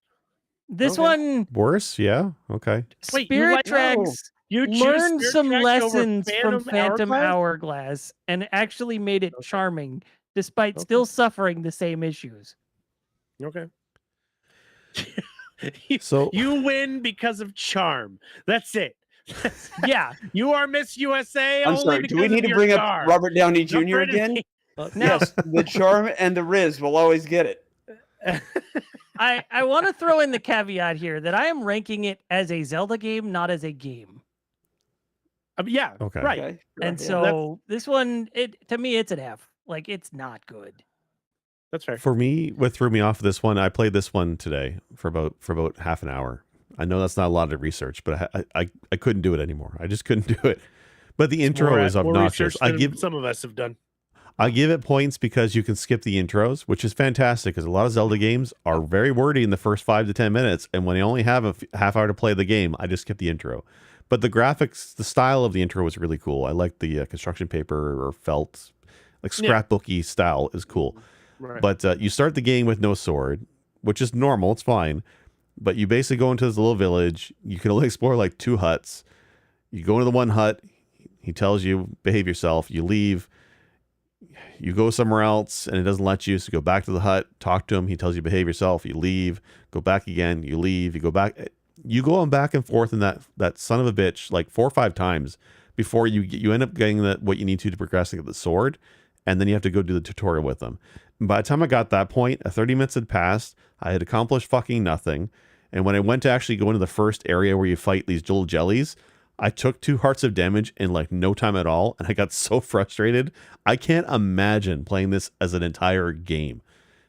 This Okay. one, Worse? Yeah. Okay. Wait, you Spirit like- Tracks you choose learned Spirit some Tracks over lessons from Phantom Hourglass? Hourglass and actually made it Okay. charming, despite Okay. still suffering the same issues. Okay. So You win because of charm. That's it. Yeah. You are Miss USA. I'm only sorry. Do we because need of to your bring charm. up Robert Downey Jump Jr. right in. again? Now, Yes, the charm and the Riz will always get it. I want to throw in the caveat here that I am ranking it as a Zelda game, not as a game. Yeah. Okay. Right. Okay, sure, And yeah. so this one, to me, it's an F. Like, it's not good. That's fair. for me, what threw me off of this one, I played this one today for about half an hour. I know that's not a lot of research, but I couldn't do it anymore. I just couldn't do it. But the intro More- is more obnoxious. research than some of us have done. I give it points because you can skip the intros, which is fantastic because a lot of Zelda games are very wordy in the first 5 to 10 minutes. And when I only have a half hour to play the game, I just skip the intro. But the graphics, the style of the intro was really cool. I like the construction paper or felt, like scrapbooky style is cool. Right. But you start the game with no sword, which is normal. It's fine. But you basically go into this little village. You can only explore like 2 huts. You go into the one hut. He tells you, behave yourself. You leave. You go somewhere else and it doesn't let you. So you go back to the hut, talk to him. He tells you, behave yourself. You leave, go back again. You leave, you go back. You go on back and forth in that son of a bitch like 4 or 5 times before you end up getting what you need to progress to get the sword. And then you have to go do the tutorial with them. And by the time I got that point, 30 minutes had passed. I had accomplished fucking nothing. And when I went to actually go into the first area where you fight these little jellies, I took 2 hearts of damage in like no time at all. And I got so frustrated. I can't imagine playing this as an entire game.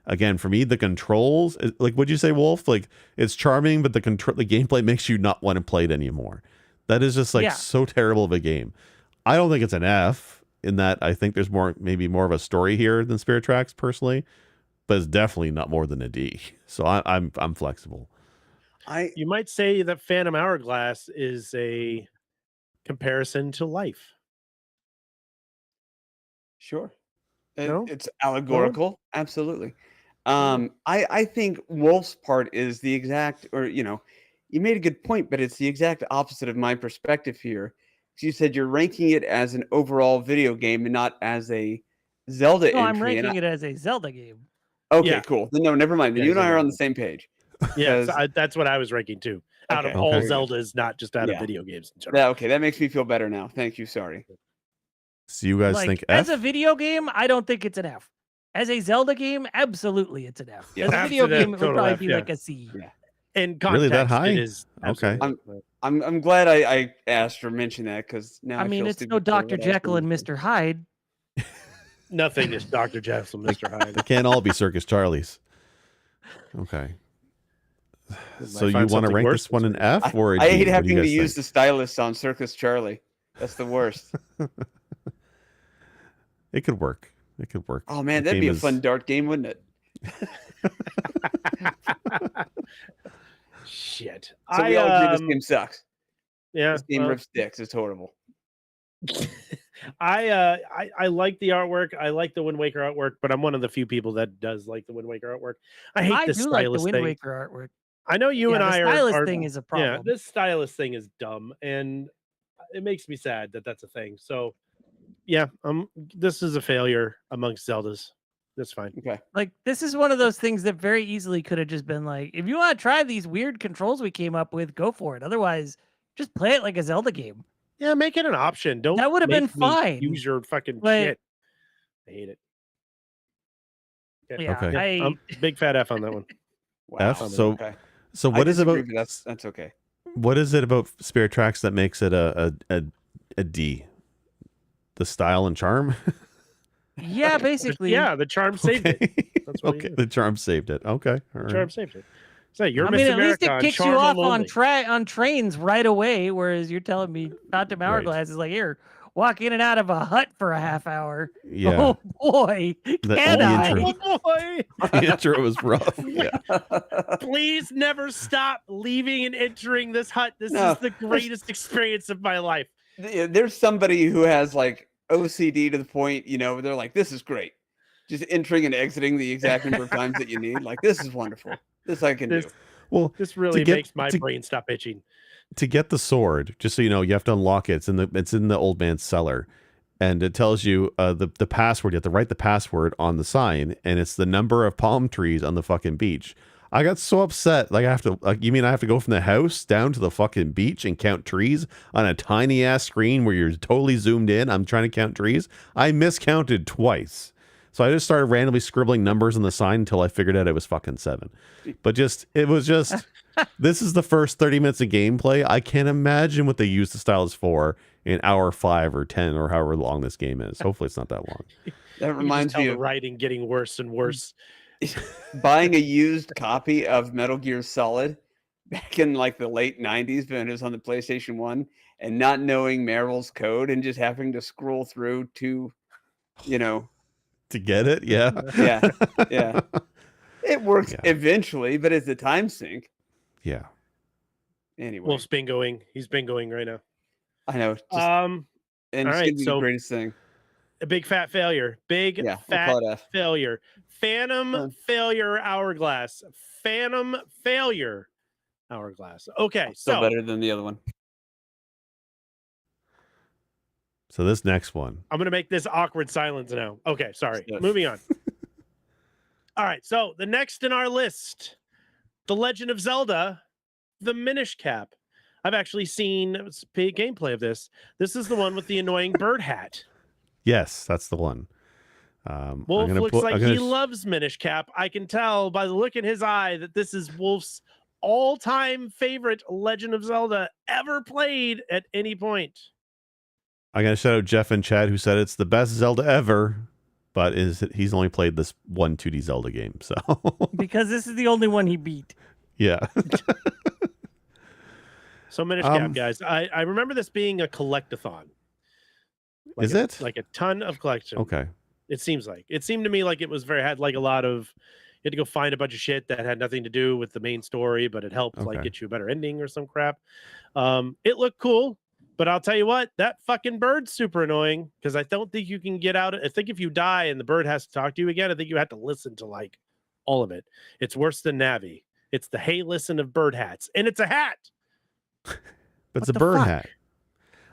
Again, for me, the controls, like, what'd you say, Wolf? Like, it's charming, but the gameplay makes you not want to play it anymore. That is just like so terrible of a game. I don't think it's an F in that I think there's maybe more of a story here than Spirit Tracks personally, but it's definitely not more than a D. So I'm flexible. You might say that Phantom Hourglass is a comparison to life. Sure. No? It's allegorical. Absolutely. I think Wolf's part is the exact, or, you made a good point, but it's the exact opposite of my perspective here. You said you're ranking it as an overall video game and not as a Zelda entry. No, I'm ranking it as a Zelda game. Okay, Yeah. cool. Then no, never mind. Then Yeah, you and I are Zelda. on the same page. Yeah, Because- that's what I was ranking too. Out of Okay. all Okay. Zeldas, not just out of Yeah. video games in general. Yeah, okay, that makes me feel better now. Thank you. Sorry. So you guys Like, think F? as a video game, I don't think it's an F. As a Zelda game, absolutely it's an F. Yeah. As a video Absolute game, it would total probably F, be yeah. like a C. Yeah. In context, Really that high? it is Okay. absolutely- I'm glad I asked or mentioned that because now I mean, feel it's stupid no for Dr. what I was Jekyll and gonna say. Mr. Hyde. Nothing is Dr. Jekyll, Mr. Hyde. They can't all be Circus Charlies. Okay. So you find want to something rank worse this one than an F or a I D? hate What do having you to guys use think? the stylus on Circus Charlie. That's the worst. It could work. It could work. Oh man, The that'd be game a fun dart game, wouldn't it? Shit. So we all agree this game sucks. Yeah. This game well, rips dicks. It's horrible. I like the artwork. I like the Wind Waker artwork, but I'm one of the few people that does like the Wind Waker artwork. I hate I this do like the stylus Wind thing. Waker artwork. I know you Yeah, and the I stylus are thing is a Yeah, problem. this stylus thing is dumb, and it makes me sad that that's a thing. So, yeah, this is a failure amongst Zeldas. That's fine. Okay. Like, this is one of those things that very easily could have just been like, if you want to try these weird controls we came up with, go for it. Otherwise, just play it like a Zelda game. Yeah, make it an option. Don't That would have been make me fine. Use your fucking But- shit. I hate it. Yeah, Okay. Big fat F on that one. Wow. F. So Okay. so I what is disagree, about but that's okay. what is it about Spirit Tracks that makes it a D? the style and charm. Yeah, basically. Yeah, the charm saved it. Okay. That's what he Okay, did. the charm saved it. Okay, all The charm right. saved it. So you're I Miss mean, at least America it on kicks charm you off only. on trains right away, whereas you're telling me Phantom Right. Hourglass is like, here, walk in and out of a hut for a half hour. Yeah, Oh boy, can the I? intro. Oh boy! The intro was rough. Yeah, Please never stop leaving and entering this hut. This No, is the greatest experience of my life. There's somebody who has like OCD to the point, where they're like, this is great. Just entering and exiting the exact number of times that you need. Like, this is wonderful. This I can do. well, This really get- makes my to- brain stop itching. to get the sword, just so you know, you have to unlock it. It's in the old man's cellar, and it tells you the password. You have to write the password on the sign, and it's the number of palm trees on the fucking beach. I got so upset. Like, you mean I have to go from the house down to the fucking beach and count trees on a tiny ass screen where you're totally zoomed in? I'm trying to count trees. I miscounted twice. So I just started randomly scribbling numbers on the sign until I figured out it was fucking 7. But it was just, this is the first 30 minutes of gameplay. I can't imagine what they use the stylus for in hour 5 or 10 or however long this game is. Hopefully it's not that long. That You can just reminds tell me the of writing getting worse and worse. buying a used copy of Metal Gear Solid back in like the late 90s when it was on the PlayStation 1 and not knowing Merrill's code and just having to scroll through to, To get it, yeah. Yeah. It works Yeah. eventually, but it's a time sink. Yeah. Anyway, Wolf's bingoing. He's bingoing right now. I know. And all it's right, gonna be so- the greatest thing. A big fat failure. Big Yeah, we'll fat call it F. failure. Phantom Fun. failure hourglass. Phantom failure hourglass. Okay, Still so better than the other one. So this next one. I'm gonna make this awkward silence now. Okay, sorry. Yes. Moving on. All right, so the next in our list, The Legend of Zelda, the Minish Cap. I've actually seen gameplay of this. This is the one with the annoying bird hat. Yes, that's the one. I'm Wolf gonna looks put- like I'm gonna he sh- loves Minish Cap. I can tell by the look in his eye that this is Wolf's all-time favorite Legend of Zelda ever played at any point. I'm gonna shout out Jeff and Chad who said it's the best Zelda ever, but he's only played this one 2D Zelda game, so Because this is the only one he beat. yeah. So Minish Cap, Um, guys. I remember this being a collectathon. Is it? Like a ton of collection? Okay. It seems like. It seemed to me like it was had like a lot of, you had to go find a bunch of shit that had nothing to do with the main story, but it helped like Okay. get you a better ending or some crap. It looked cool, but I'll tell you what, that fucking bird's super annoying because I don't think you can get out. I think if you die and the bird has to talk to you again, I think you have to listen to like all of it. It's worse than Navi. It's the hey listen of bird hats, and it's a hat. But it's What a the bird fuck? hat.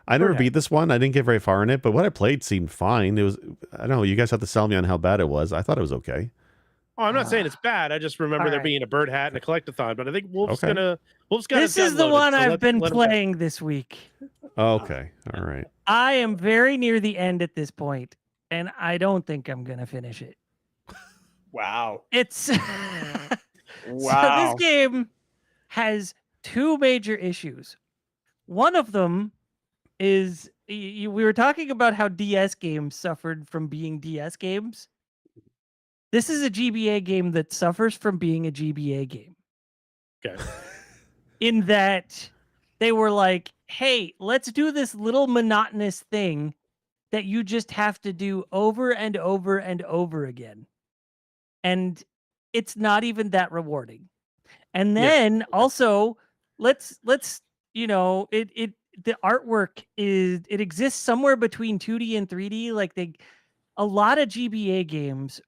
I never Bird beat hat. this one. I didn't get very far in it, but what I played seemed fine. It was, I don't know, you guys have to sell me on how bad it was. I thought it was okay. Oh, I'm not saying it's bad. I just remember there Alright. being a bird hat and a collectathon, but I think Wolf's Okay. got. This is the one I've been playing this week. Okay. All right. I am very near the end at this point, and I don't think I'm gonna finish it. Wow. It's Wow. So this game has two major issues. One of them is we were talking about how DS games suffered from being DS games. This is a GBA game that suffers from being a GBA game. Okay. In that they were like, hey, let's do this little monotonous thing that you just have to do over and over and over again. And it's not even that rewarding. And Yeah. then also let's the artwork it exists somewhere between 2D and 3D. Like a lot of GBA games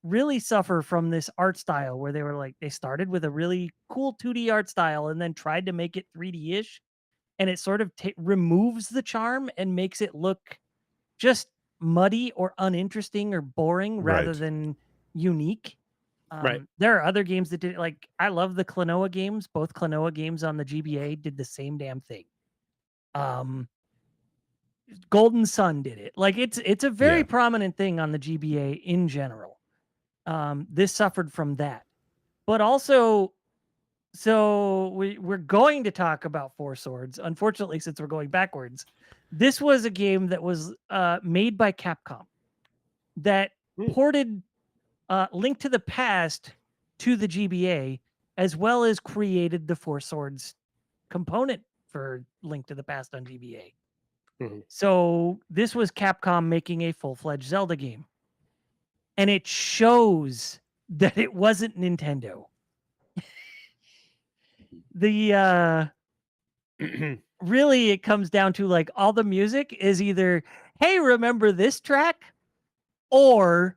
really suffer from this art style where they were like, they started with a really cool 2D art style and then tried to make it 3D-ish. And it sort of removes the charm and makes it look just muddy or uninteresting or boring rather Right. than unique. Right. There are other games that did like I love the Klonoa games. Both Klonoa games on the GBA did the same damn thing. Golden Sun did it. Like it's a very Yeah. prominent thing on the GBA in general. This suffered from that. But also So we're going to talk about Four Swords. Unfortunately, since we're going backwards, this was a game that was made by Capcom that ported Link to the Past to the GBA, as well as created the Four Swords component for Link to the Past on GBA. So this was Capcom making a full-fledged Zelda game. And it shows that it wasn't Nintendo. The really it comes down to like all the music is either, hey, remember this track? Or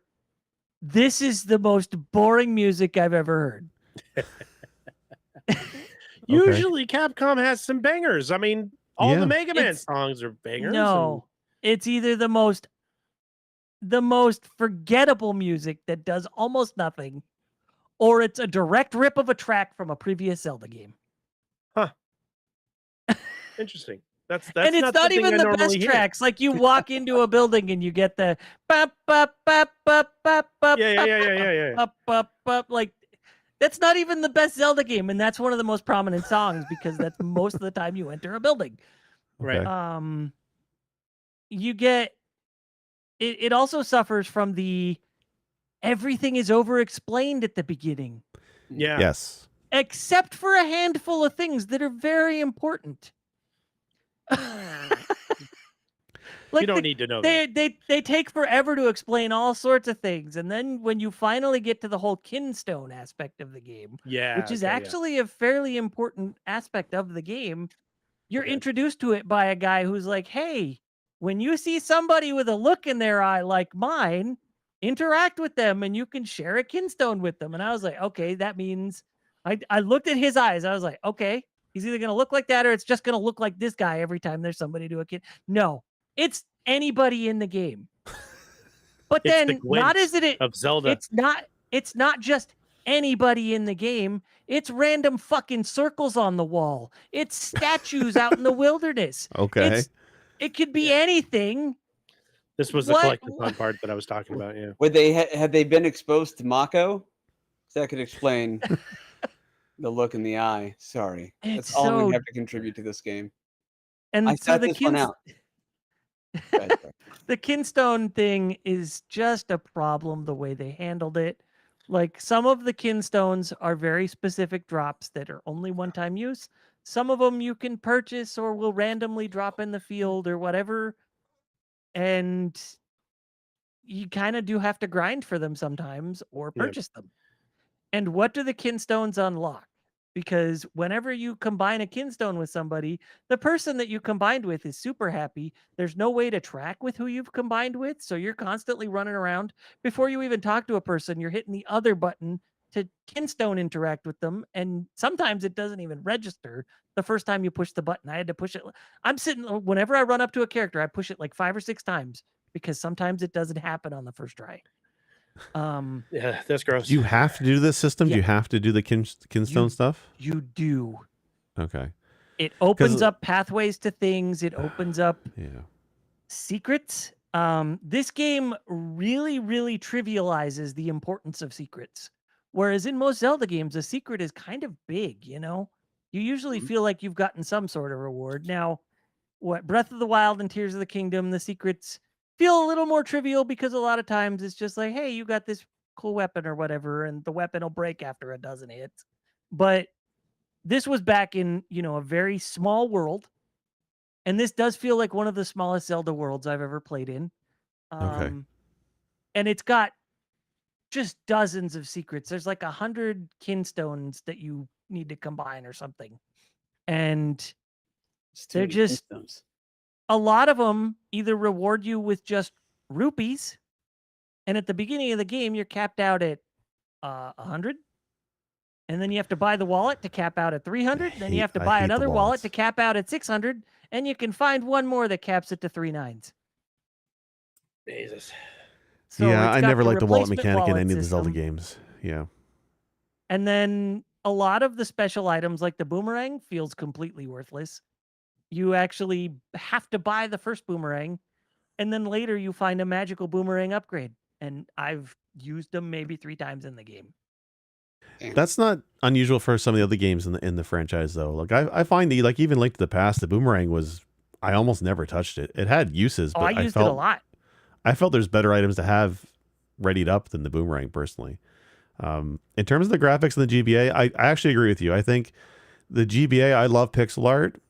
this is the most boring music I've ever heard. Usually Capcom has some bangers. I mean, all Yeah. the Mega Man It's- songs are bangers. No, it's either the most forgettable music that does almost nothing, or it's a direct rip of a track from a previous Zelda game. Interesting. That's and it's not something even I the normally best hear. tracks. Like you walk into a building and you get the bop, bop, bop, bop, bop, bop, Yeah. bop, bop, bop. Like that's not even the best Zelda game, and that's one of the most prominent songs because that's most of the time you enter a building. Right. You get it also suffers from the everything is over explained at the beginning. Yeah. Yes. Except for a handful of things that are very important. You don't need to know that. They take forever to explain all sorts of things, and then when you finally get to the whole kinstone aspect of the game, which is actually a fairly important aspect of the game, you're introduced to it by a guy who's like, hey, when you see somebody with a look in their eye like mine, interact with them and you can share a kinstone with them. And I was like, okay, that means I looked at his eyes. I was like, okay, he's either going to look like that or it's just going to look like this guy every time there's somebody to a kid. No, it's anybody in the game. But It's then the not glint is it of Zelda. It's not just anybody in the game. It's random fucking circles on the wall. It's statues out in the wilderness. Okay. It could be anything. This was the collectathon part that I was talking about. Yeah. Would they had they been exposed to Mako? That could explain the look in the eye. Sorry, that's all I'm gonna have to contribute to this game. And I so sat this one out. The kinstone thing is just a problem the way they handled it. Like some of the kinstones are very specific drops that are only one-time use. Some of them you can purchase or will randomly drop in the field or whatever. And you kind of do have to grind for them sometimes or purchase them. And what do the kinstones unlock? Because whenever you combine a kinstone with somebody, the person that you combined with is super happy. There's no way to track with who you've combined with. So you're constantly running around. Before you even talk to a person, you're hitting the other button to kinstone interact with them. And sometimes it doesn't even register the first time you push the button. I had to push it. Whenever I run up to a character, I push it like 5 or 6 times because sometimes it doesn't happen on the first try. Yeah, that's gross. Do you have to do this system? Yeah. Do you have to do the kinstone stuff? You do. Okay. It opens up pathways to things. It opens up secrets. This game really, really trivializes the importance of secrets. Whereas in most Zelda games, a secret is kind of big, you know? You usually feel like you've gotten some sort of reward. Now, Breath of the Wild and Tears of the Kingdom, the secrets feel a little more trivial because a lot of times it's just like, hey, you got this cool weapon or whatever, and the weapon will break after a dozen hits. But this was back in, a very small world. And this does feel like one of the smallest Zelda worlds I've ever played in. Okay. And it's got just dozens of secrets. There's like 100 kinstones that you need to combine or something. And they're just a lot of them either reward you with just rupees, and at the beginning of the game you're capped out at 100, and then you have to buy the wallet to cap out at 300. Then you have to buy another wallet to cap out at 600, and you can find one more that caps it to 3 9s. Jesus. So yeah, I never liked the wallet replacement mechanic in wallet any of the Zelda system. games. Yeah. And then a lot of the special items like the boomerang feels completely worthless. You actually have to buy the first boomerang, and then later you find a magical boomerang upgrade. And I've used them maybe 3 times in the game. That's not unusual for some of the other games in the franchise, though. Like I find the like even Link to the Past, the boomerang was I almost never touched it. It had uses, Oh, but I used it a lot. I felt there's better items to have readied up than the boomerang personally. In terms of the graphics in the GBA, I actually agree with you. I think the GBA, I love pixel art,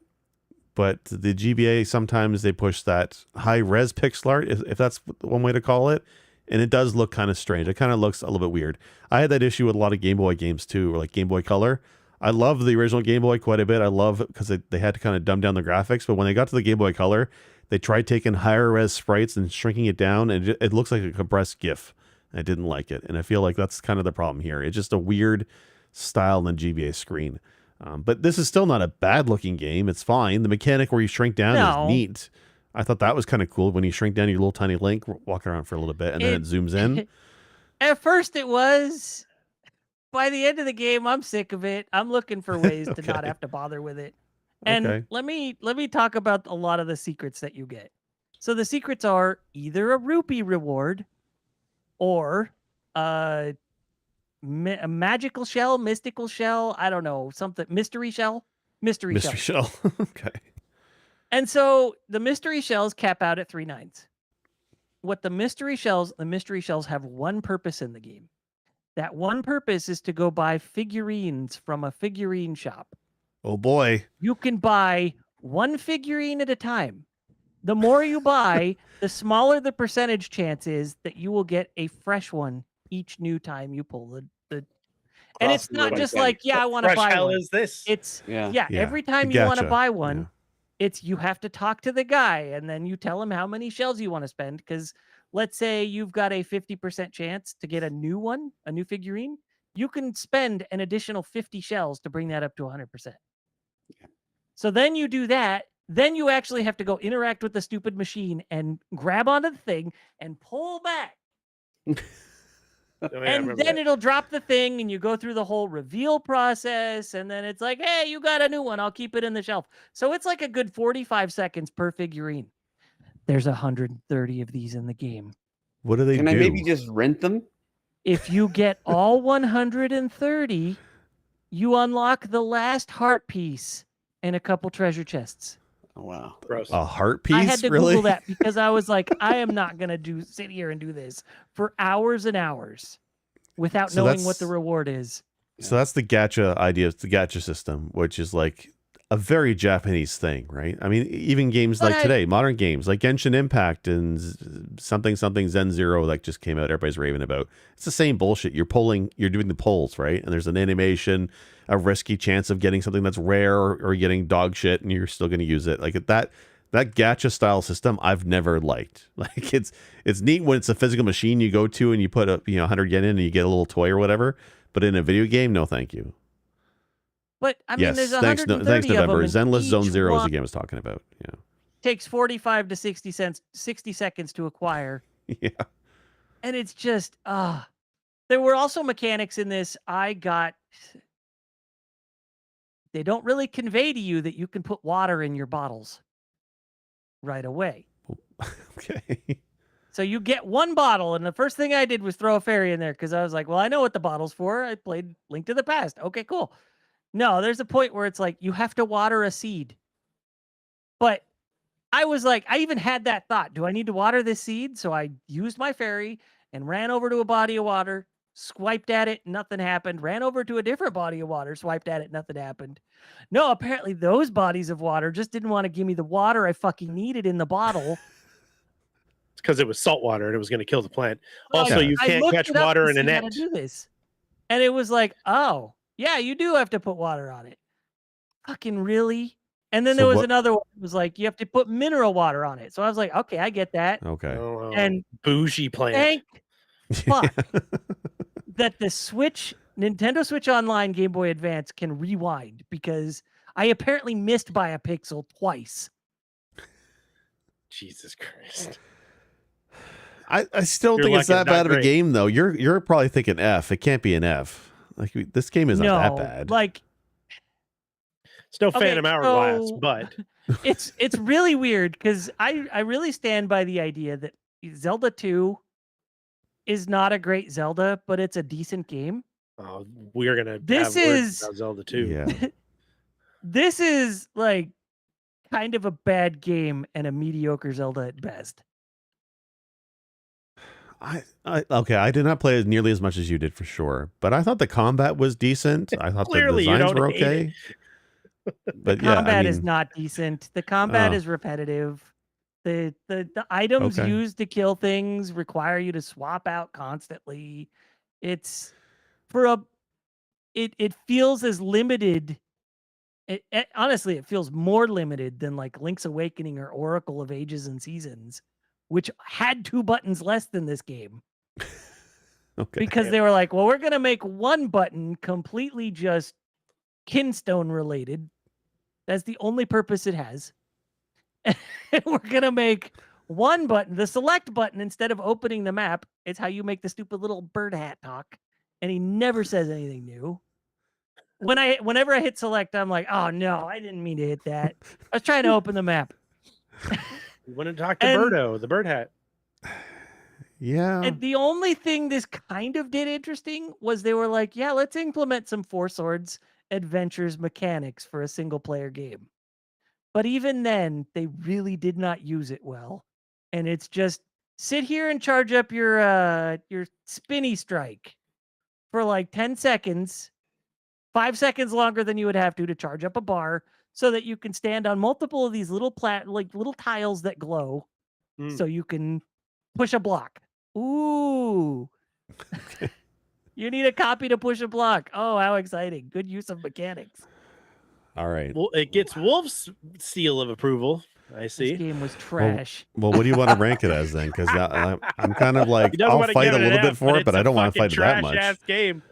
but the GBA sometimes they push that high res pixel art, if that's one way to call it, and it does look kind of strange. It kind of looks a little bit weird. I had that issue with a lot of Game Boy games too, or like Game Boy Color. I love the original Game Boy quite a bit. I love it because they had to kind of dumb down the graphics, but when they got to the Game Boy Color, they tried taking higher res sprites and shrinking it down, and it looks like a compressed GIF. I didn't like it, and I feel like that's kind of the problem here. It's just a weird style on the GBA screen. But this is still not a bad-looking game. It's fine. The mechanic where you shrink down is neat. I thought that was kind of cool when you shrink down your little tiny Link, walk around for a little bit, and then it zooms in. At first it was. By the end of the game, I'm sick of it. I'm looking for ways to not have to bother with it. And let me talk about a lot of the secrets that you get. So the secrets are either a rupee reward or a magical shell, mystical shell, I don't know, something, mystery shell. Mystery shell. Okay. And so the mystery shells cap out at 3 nines. What the mystery shells have one purpose in the game. That one purpose is to go buy figurines from a figurine shop. Oh boy. You can buy one figurine at a time. The more you buy, the smaller the percentage chance is that you will get a fresh one each new time you pull the and it's not just like, I want to buy one. Is this? It's every time you want to buy one, it's you have to talk to the guy and then you tell him how many shells you want to spend, because let's say you've got a 50% chance to get a new one, a new figurine. You can spend an additional 50 shells to bring that up to 100%. So then you do that. Then you actually have to go interact with the stupid machine and grab onto the thing and pull back. And then it'll drop the thing and you go through the whole reveal process. And then it's like, hey, you got a new one. I'll keep it in the shelf. So it's like a good 45 seconds per figurine. There's 130 of these in the game. What do they do? Can I maybe just rent them? If you get all 130, you unlock the last heart piece and a couple treasure chests. Oh, wow. Gross. A heart piece? I had to really? Google that because I was like, I am not going to sit here and do this for hours and hours without knowing what the reward is. So that's the gacha idea. It's the gacha system, which is like a very Japanese thing, right? I mean, even games like today, modern games like Genshin Impact and something Zen Zero that just came out, everybody's raving about. It's the same bullshit. You're doing the polls, right? And there's an animation, a risky chance of getting something that's rare or getting dog shit, and you're still going to use it. Like that gacha style system, I've never liked. Like it's neat when it's a physical machine you go to and you put 100 yen in and you get a little toy or whatever. But in a video game, no, thank you. But I mean, there's thanks 130 November. of them. Zenless Zone Zero is the game I was talking about. Yeah. Takes 45 to 60 seconds to acquire. Yeah. And it's just, there were also mechanics in this. They don't really convey to you that you can put water in your bottles right away. Okay. So you get one bottle, and the first thing I did was throw a fairy in there because I was like, well, I know what the bottle's for. I played Link to the Past. Okay, cool. No, there's a point where it's like you have to water a seed. But I was like, I even had that thought. Do I need to water this seed? So I used my fairy and ran over to a body of water, swiped at it, nothing happened. Ran over to a different body of water, swiped at it, nothing happened. No, apparently those bodies of water just didn't want to give me the water I fucking needed in the bottle. It's because it was salt water and it was going to kill the plant. Also, you can't catch water in a net. Do this. And it was like, oh, yeah, you do have to put water on it. Fucking really? And then there was another one. It was like, you have to put mineral water on it. So I was like, okay, I get that. Okay. Oh, and bougie plant. Thank fuck that the Nintendo Switch Online Game Boy Advance can rewind, because I apparently missed by a pixel twice. Jesus Christ. I still think it's that bad of a game, though. You're probably thinking F. It can't be an F. Like, this game isn't that bad. Like, it's no Phantom Hourglass, but it's really weird because I really stand by the idea that Zelda 2 is not a great Zelda, but it's a decent game. Oh, we're gonna This have words is- about Zelda too. Yeah. This is like kind of a bad game and a mediocre Zelda at best. Okay, I did not play as nearly as much as you did for sure, but I thought the combat was decent. I thought Clearly, the you designs don't were hate it. okay. But The yeah, combat I is mean, not decent. The combat Oh. is repetitive. The items Okay. used to kill things require you to swap out constantly. It's for a it feels as limited. Honestly, it feels more limited than like Link's Awakening or Oracle of Ages and Seasons, which had 2 buttons less than this game. okay. Because they were like, well, we're going to make one button completely just kinstone related. That's the only purpose it has. We're going to make one button, the select button, instead of opening the map. It's how you make the stupid little bird hat talk. And he never says anything new. Whenever I hit select, I'm like, oh no, I didn't mean to hit that. I was trying to open the map. You want to talk to And- Birdo, the bird hat. Yeah. And the only thing this kind of did interesting was they were like, yeah, let's implement some Four Swords Adventures mechanics for a single player game. But even then, they really did not use it well. And it's just sit here and charge up your spinny strike for like 10 seconds, 5 seconds longer than you would have to charge up a bar so that you can stand on multiple of these little little tiles that glow so you can push a block. Ooh. You need a copy to push a block. Oh, how exciting. Good use of mechanics. All right. Well, it gets Wolf's seal of approval. I This see. game was trash. Well, what do you want to rank it as then? Because I'm kind of like, He doesn't I'll wanna fight give a it an little bit F, for it, it's but I a don't want to fucking fight it that trash-ass much. game.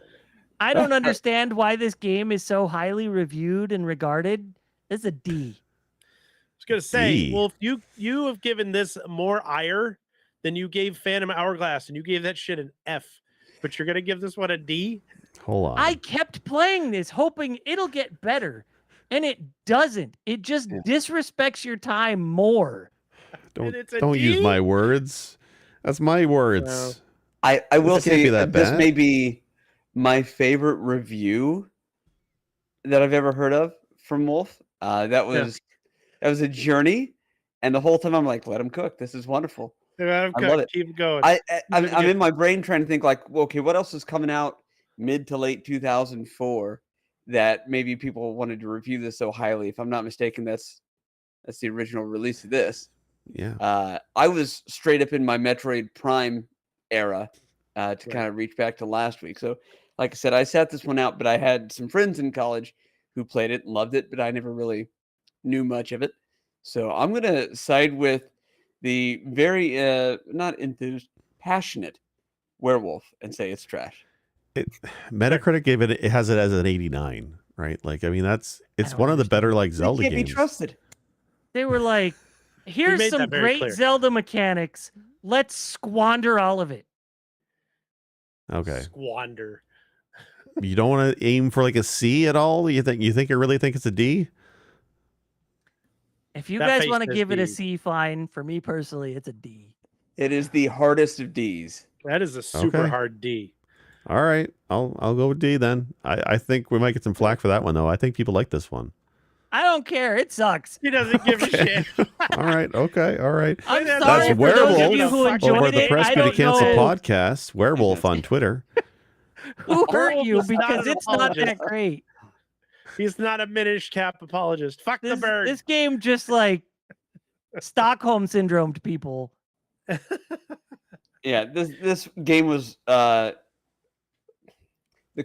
I don't understand why this game is so highly reviewed and regarded. It's a D. I was gonna say, D. Wolf, you have given this more ire than you gave Phantom Hourglass, and you gave that shit an F. But you're gonna give this one a D? Hold on. I kept playing this hoping it'll get better, and it doesn't. It just disrespects your time more. And it's a Don't use D? my words. That's my words. I will This can't say be that this bad. may be my favorite review that I've ever heard of from Wolf. That was a journey, and the whole time I'm like, let him cook. This is wonderful. I love it. Keep going. I'm in my brain trying to think like, well, okay, what else is coming out mid to late 2004 that maybe people wanted to review this so highly? If I'm not mistaken, that's the original release of this. Yeah. I was straight up in my Metroid Prime era to kind of reach back to last week. So, like I said, I sat this one out, but I had some friends in college who played it and loved it, but I never really knew much of it. So I'm gonna side with the very not enthused, passionate Werewolf and say it's trash. Metacritic gave it has it as an 89, right? Like, I mean, it's don't one of the understand. better like It Zelda can't be games. trusted. They were like, here's made some that very great clear. Zelda mechanics. Let's squander all of it. Okay. Squander. You don't want to aim for like a C at all? You really think it's a D? If you That guys face want to says give it a D. C, fine. For me personally, it's a D. It is the hardest of D's. That is a super Okay. hard D. All right. I'll go with D then. I think we might get some flack for that one though. I think people like this one. I don't care. It sucks. He doesn't give a Okay. shit. All right. Okay. All right. I'm That's sorry for those of you Werewolf who over enjoyed Over the it. Press I Me to don't Cancel know podcast, Werewolf on Twitter. who hurt Werewolf you is not because an it's not that apologist. great. He's not a Minish Cap apologist. Fuck the bird. This game just like Stockholm syndromed people. Yeah, this game was the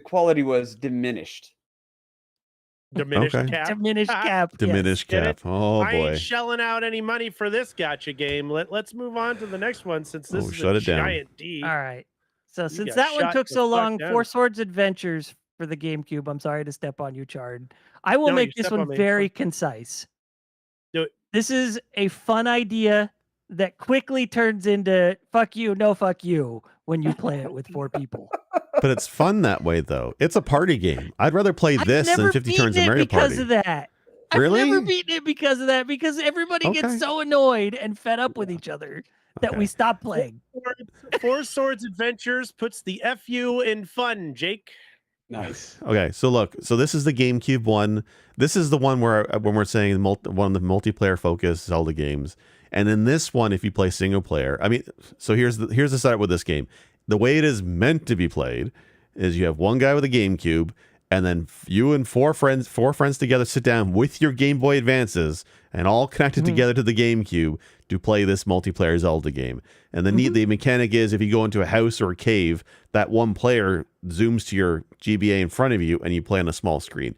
quality was diminished. Diminished Okay. Cap. Diminished cap. yes. Diminished Get cap. it? Oh I boy. ain't shelling out any money for this gotcha game. Let's move on to the next one since this Oh, is shut a it down. giant D. All right. So since got that one shut took the so fuck long, down. Four Swords Adventures for the GameCube. I'm sorry to step on you, Chard. I will No, make you this step on one me. very concise. Do it. This is a fun idea that quickly turns into fuck you, no fuck you when you play it with 4 people. But it's fun that way though. It's a party game. I'd rather play I've this never than 50 beaten Turns in it Mario because Party. of that. Really? I've never beaten it because of that, because everybody Okay. gets so annoyed and fed up with each other that Okay. we stop playing. Four Swords Adventures puts the FU in fun, Jake. Nice. Okay, so look, so this is the GameCube one. This is the one where when we're saying one of the multiplayer focused Zelda games. And in this one, if you play single player, I mean, so here's the setup with this game. The way it is meant to be played is you have one guy with a GameCube, and then you and four friends together sit down with your Game Boy Advances and all connected together to the GameCube to play this multiplayer Zelda game. And the mechanic is if you go into a house or a cave, that one player zooms to your GBA in front of you and you play on a small screen.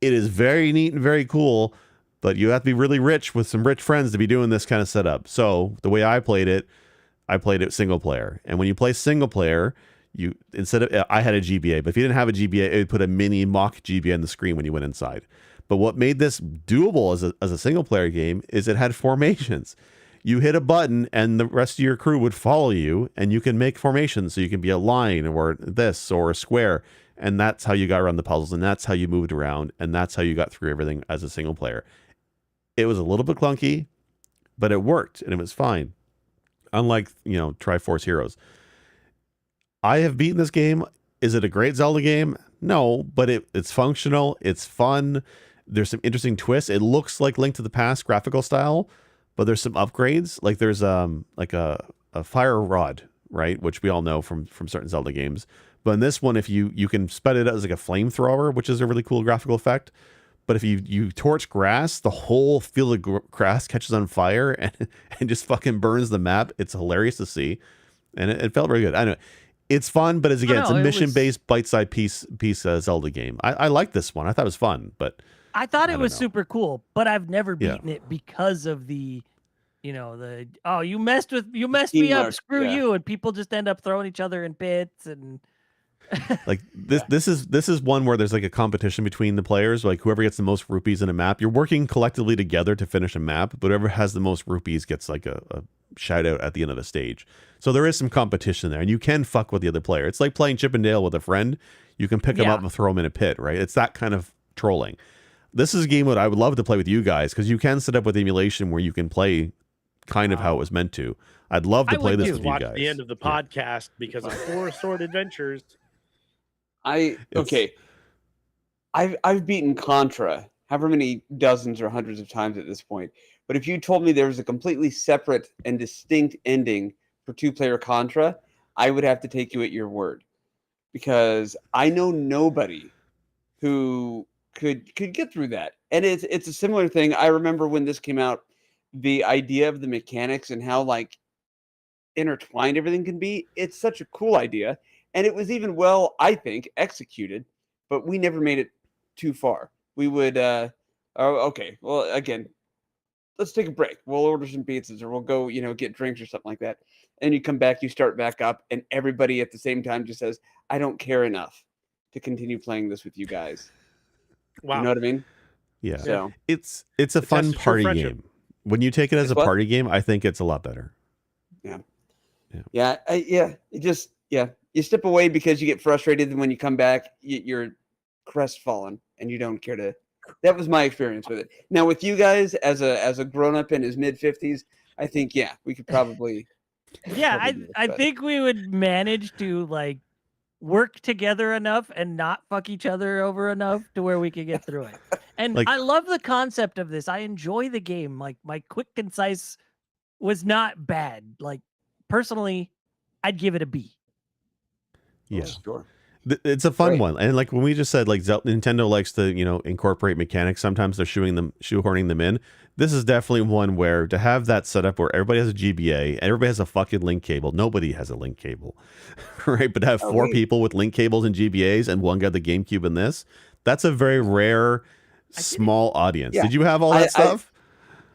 It is very neat and very cool, but you have to be really rich with some rich friends to be doing this kind of setup. So the way I played it single player. And when you play single player, I had a GBA, but if you didn't have a GBA, it would put a mini mock GBA on the screen when you went inside. But what made this doable as a single player game is it had formations. You hit a button and the rest of your crew would follow you, and you can make formations. So you can be a line or this or a square. And that's how you got around the puzzles, and that's how you moved around, and that's how you got through everything as a single player. It was a little bit clunky, but it worked and it was fine. Unlike, Triforce Heroes. I have beaten this game. Is it a great Zelda game? No, but it's functional. It's fun. There's some interesting twists. It looks like Link to the Past graphical style, but there's some upgrades. Like there's like a fire rod, right? Which we all know from certain Zelda games. But in this one, if you can spread it out as like a flamethrower, which is a really cool graphical effect. But if you torch grass, the whole field of grass catches on fire and just fucking burns the map. It's hilarious to see. And it felt very good. I know. It's fun, but it's a mission-based, bite-sized piece Zelda game. I like this one. I thought it was fun, but I thought it was super cool, but I've never beaten it because of the you messed me up, screw you, and people just end up throwing each other in pits and like this is one where there's like a competition between the players, like whoever gets the most rupees in a map. You're working collectively together to finish a map, but whoever has the most rupees gets like a shout out at the end of the stage. So there is some competition there, and you can fuck with the other player. It's like playing Chip and Dale with a friend. You can pick them up and throw them in a pit, right? It's that kind of trolling. This is a game that I would love to play with you guys, because you can set up with emulation where you can play kind of how it was meant to. I'd love to play this with you guys. Watch the end of the podcast because of Four Sword Adventures. I've beaten Contra however many dozens or hundreds of times at this point. But if you told me there was a completely separate and distinct ending for two-player Contra, I would have to take you at your word, because I know nobody who could get through that. And it's a similar thing. I remember when this came out, the idea of the mechanics and how like intertwined everything can be. It's such a cool idea. And it was even well, I think, executed, but we never made it too far. We would, okay, well, again, let's take a break. We'll order some pizzas, or we'll go, get drinks or something like that. And you come back, you start back up, and everybody at the same time just says, I don't care enough to continue playing this with you guys. Wow. You know what I mean? Yeah. So it's a fun party game. When you take it as a party game, I think it's a lot better. Yeah. You step away because you get frustrated, and when you come back, you're crestfallen and you don't care to. That was my experience with it. Now with you guys, as a grown up in his mid-50s, I think we could probably. I think we would manage to like work together enough and not fuck each other over enough to where we could get through it. And I love the concept of this. I enjoy the game. Like my quick concise was not bad. Like personally, I'd give it a B. Yeah, sure. It's a fun one, and like when we just said, like Nintendo likes to incorporate mechanics. Sometimes they're shoehorning them in. This is definitely one where to have that setup where everybody has a GBA, everybody has a fucking link cable. Nobody has a link cable, right? But to have four people with link cables and GBAs and one got the GameCube in this, that's a very rare, small audience. Yeah. Did you have all that stuff?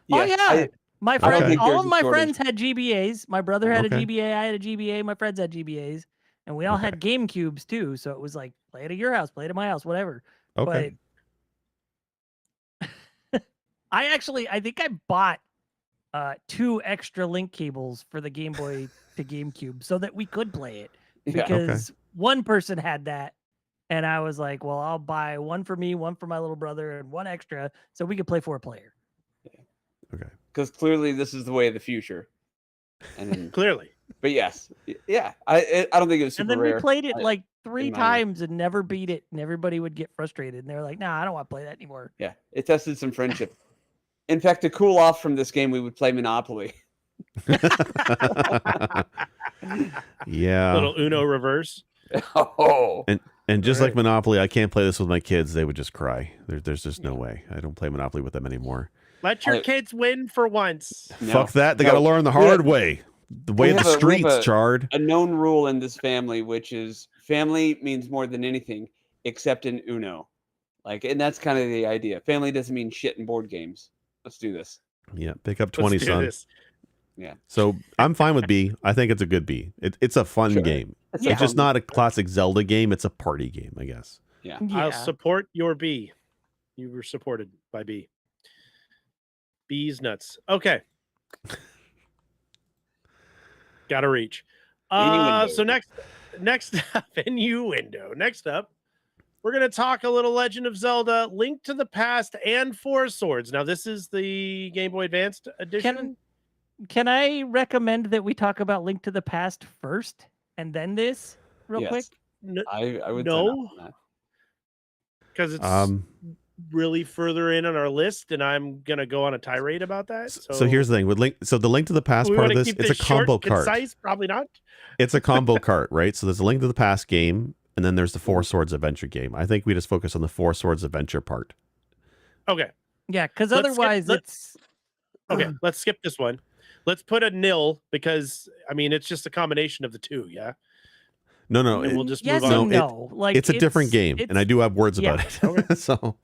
My friends, all of my friends had GBAs. My brother had a GBA. I had a GBA. My friends had GBAs. And we all had GameCubes too, so it was like play it at your house, play it at my house, whatever. Okay. But I think I bought 2 extra link cables for the Game Boy to GameCube so that we could play it, because one person had that, and I was like, well, I'll buy one for me, one for my little brother, and one extra so we could play 4-player. Okay. Because clearly this is the way of the future. And then... Clearly. But yes, yeah, I don't think it was super And then rare. we played it like 3 my- times and never beat it, and everybody would get frustrated. And they're like, "Nah, I don't want to play that anymore." Yeah, it tested some friendship. In fact, to cool off from this game, we would play Monopoly. Yeah. Little Uno reverse. Oh, And just like Right. Monopoly, I can't play this with my kids. They would just cry. There's just no way. I don't play Monopoly with them anymore. Let your kids win for once. No, Fuck that. They no. got to learn the We hard have- way. The way of the we have streets, a- Chard. a known rule in this family, which is family means more than anything except in Uno. Like, and that's kind of the idea. Family doesn't mean shit in board games. Let's do this. Yeah, pick up 20, Let's do son. this. So I'm fine with B. I think it's a good B. It's a fun Sure. game. It's Yeah. It's just not a classic Zelda game. It's a party game, I guess. Yeah. I'll support your B. You were supported by B. B's nuts. Okay. Gotta reach. Innuendo. So next up, innuendo. Next up, we're gonna talk a little Legend of Zelda: Link to the Past and Four Swords. Now, this is the Game Boy Advanced edition. Can I recommend that we talk about Link to the Past first and then this real Yes. quick? I would No. sign off on that. Because it's really further in on our list, and I'm gonna go on a tirade about that. So here's the thing with Link. So the Link to the Past we part want of to this, keep it's a short, combo cart. concise. Probably not. It's a combo cart, right? So there's a Link to the Past game, and then there's the Four Swords Adventure game. I think we just focus on the Four Swords Adventure part. Okay. Yeah, because Let's skip- otherwise let- it's Okay. Let's skip this one. Let's put a nil because I mean it's just a combination of the two. Yeah. No, And we'll just yes move on. and no. Like it's a different game, and I do have words yeah. about it. Okay. So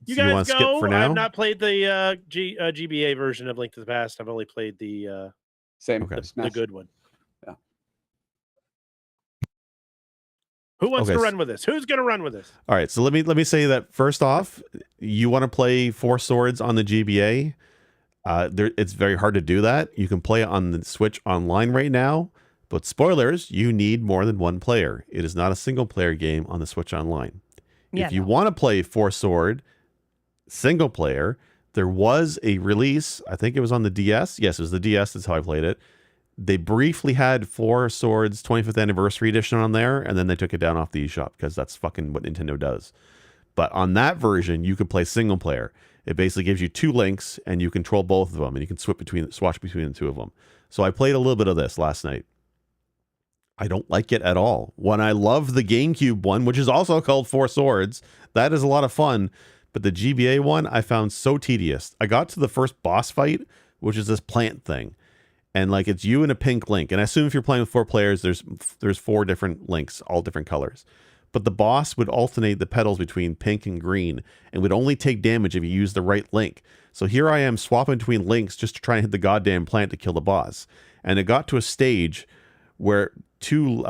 You so guys wanna skip go. for now? I've not played the GBA version of Link to the Past. I've only played the Same. Okay. the Smash. good one. Yeah. Who wants Okay, to run with this? Who's going to run with this? All right, so let me say that first off, you want to play Four Swords on the GBA. It's very hard to do that. You can play it on the Switch online right now, but spoilers, you need more than one player. It is not a single player game on the Switch online. Yeah, If you no. want to play Four Sword single player, there was a release. I think it was on the DS. Yes, it was the DS. That's how I played it. They briefly had Four Swords 25th Anniversary Edition on there, and then they took it down off the eShop because that's fucking what Nintendo does. But on that version, you could play single player. It basically gives you two links, and you control both of them, and you can switch between the two of them. So I played a little bit of this last night. I don't like it at all. When I love the GameCube one, which is also called Four Swords, that is a lot of fun. But the GBA one, I found so tedious. I got to the first boss fight, which is this plant thing. And like it's you and a pink Link. And I assume if you're playing with four players, there's four different Links, all different colors. But the boss would alternate the petals between pink and green and would only take damage if you use the right Link. So here I am swapping between Links just to try and hit the goddamn plant to kill the boss. And it got to a stage where two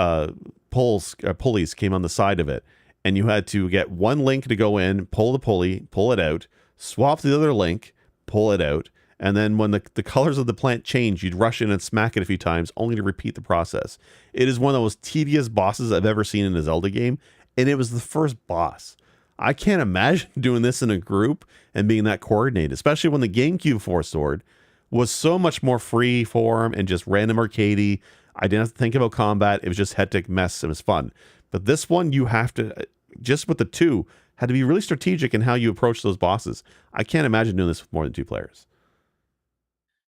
pulleys came on the side of it. And you had to get one Link to go in, pull the pulley, pull it out, swap the other Link, pull it out. And then when the colors of the plant change, you'd rush in and smack it a few times, only to repeat the process. It is one of the most tedious bosses I've ever seen in a Zelda game, and it was the first boss. I can't imagine doing this in a group and being that coordinated, especially when the GameCube Four Sword was so much more free form and just random arcadey. I didn't have to think about combat. It was just hectic mess. It was fun. But this one, you have to, just with the two, had to be really strategic in how you approach those bosses. I can't imagine doing this with more than two players.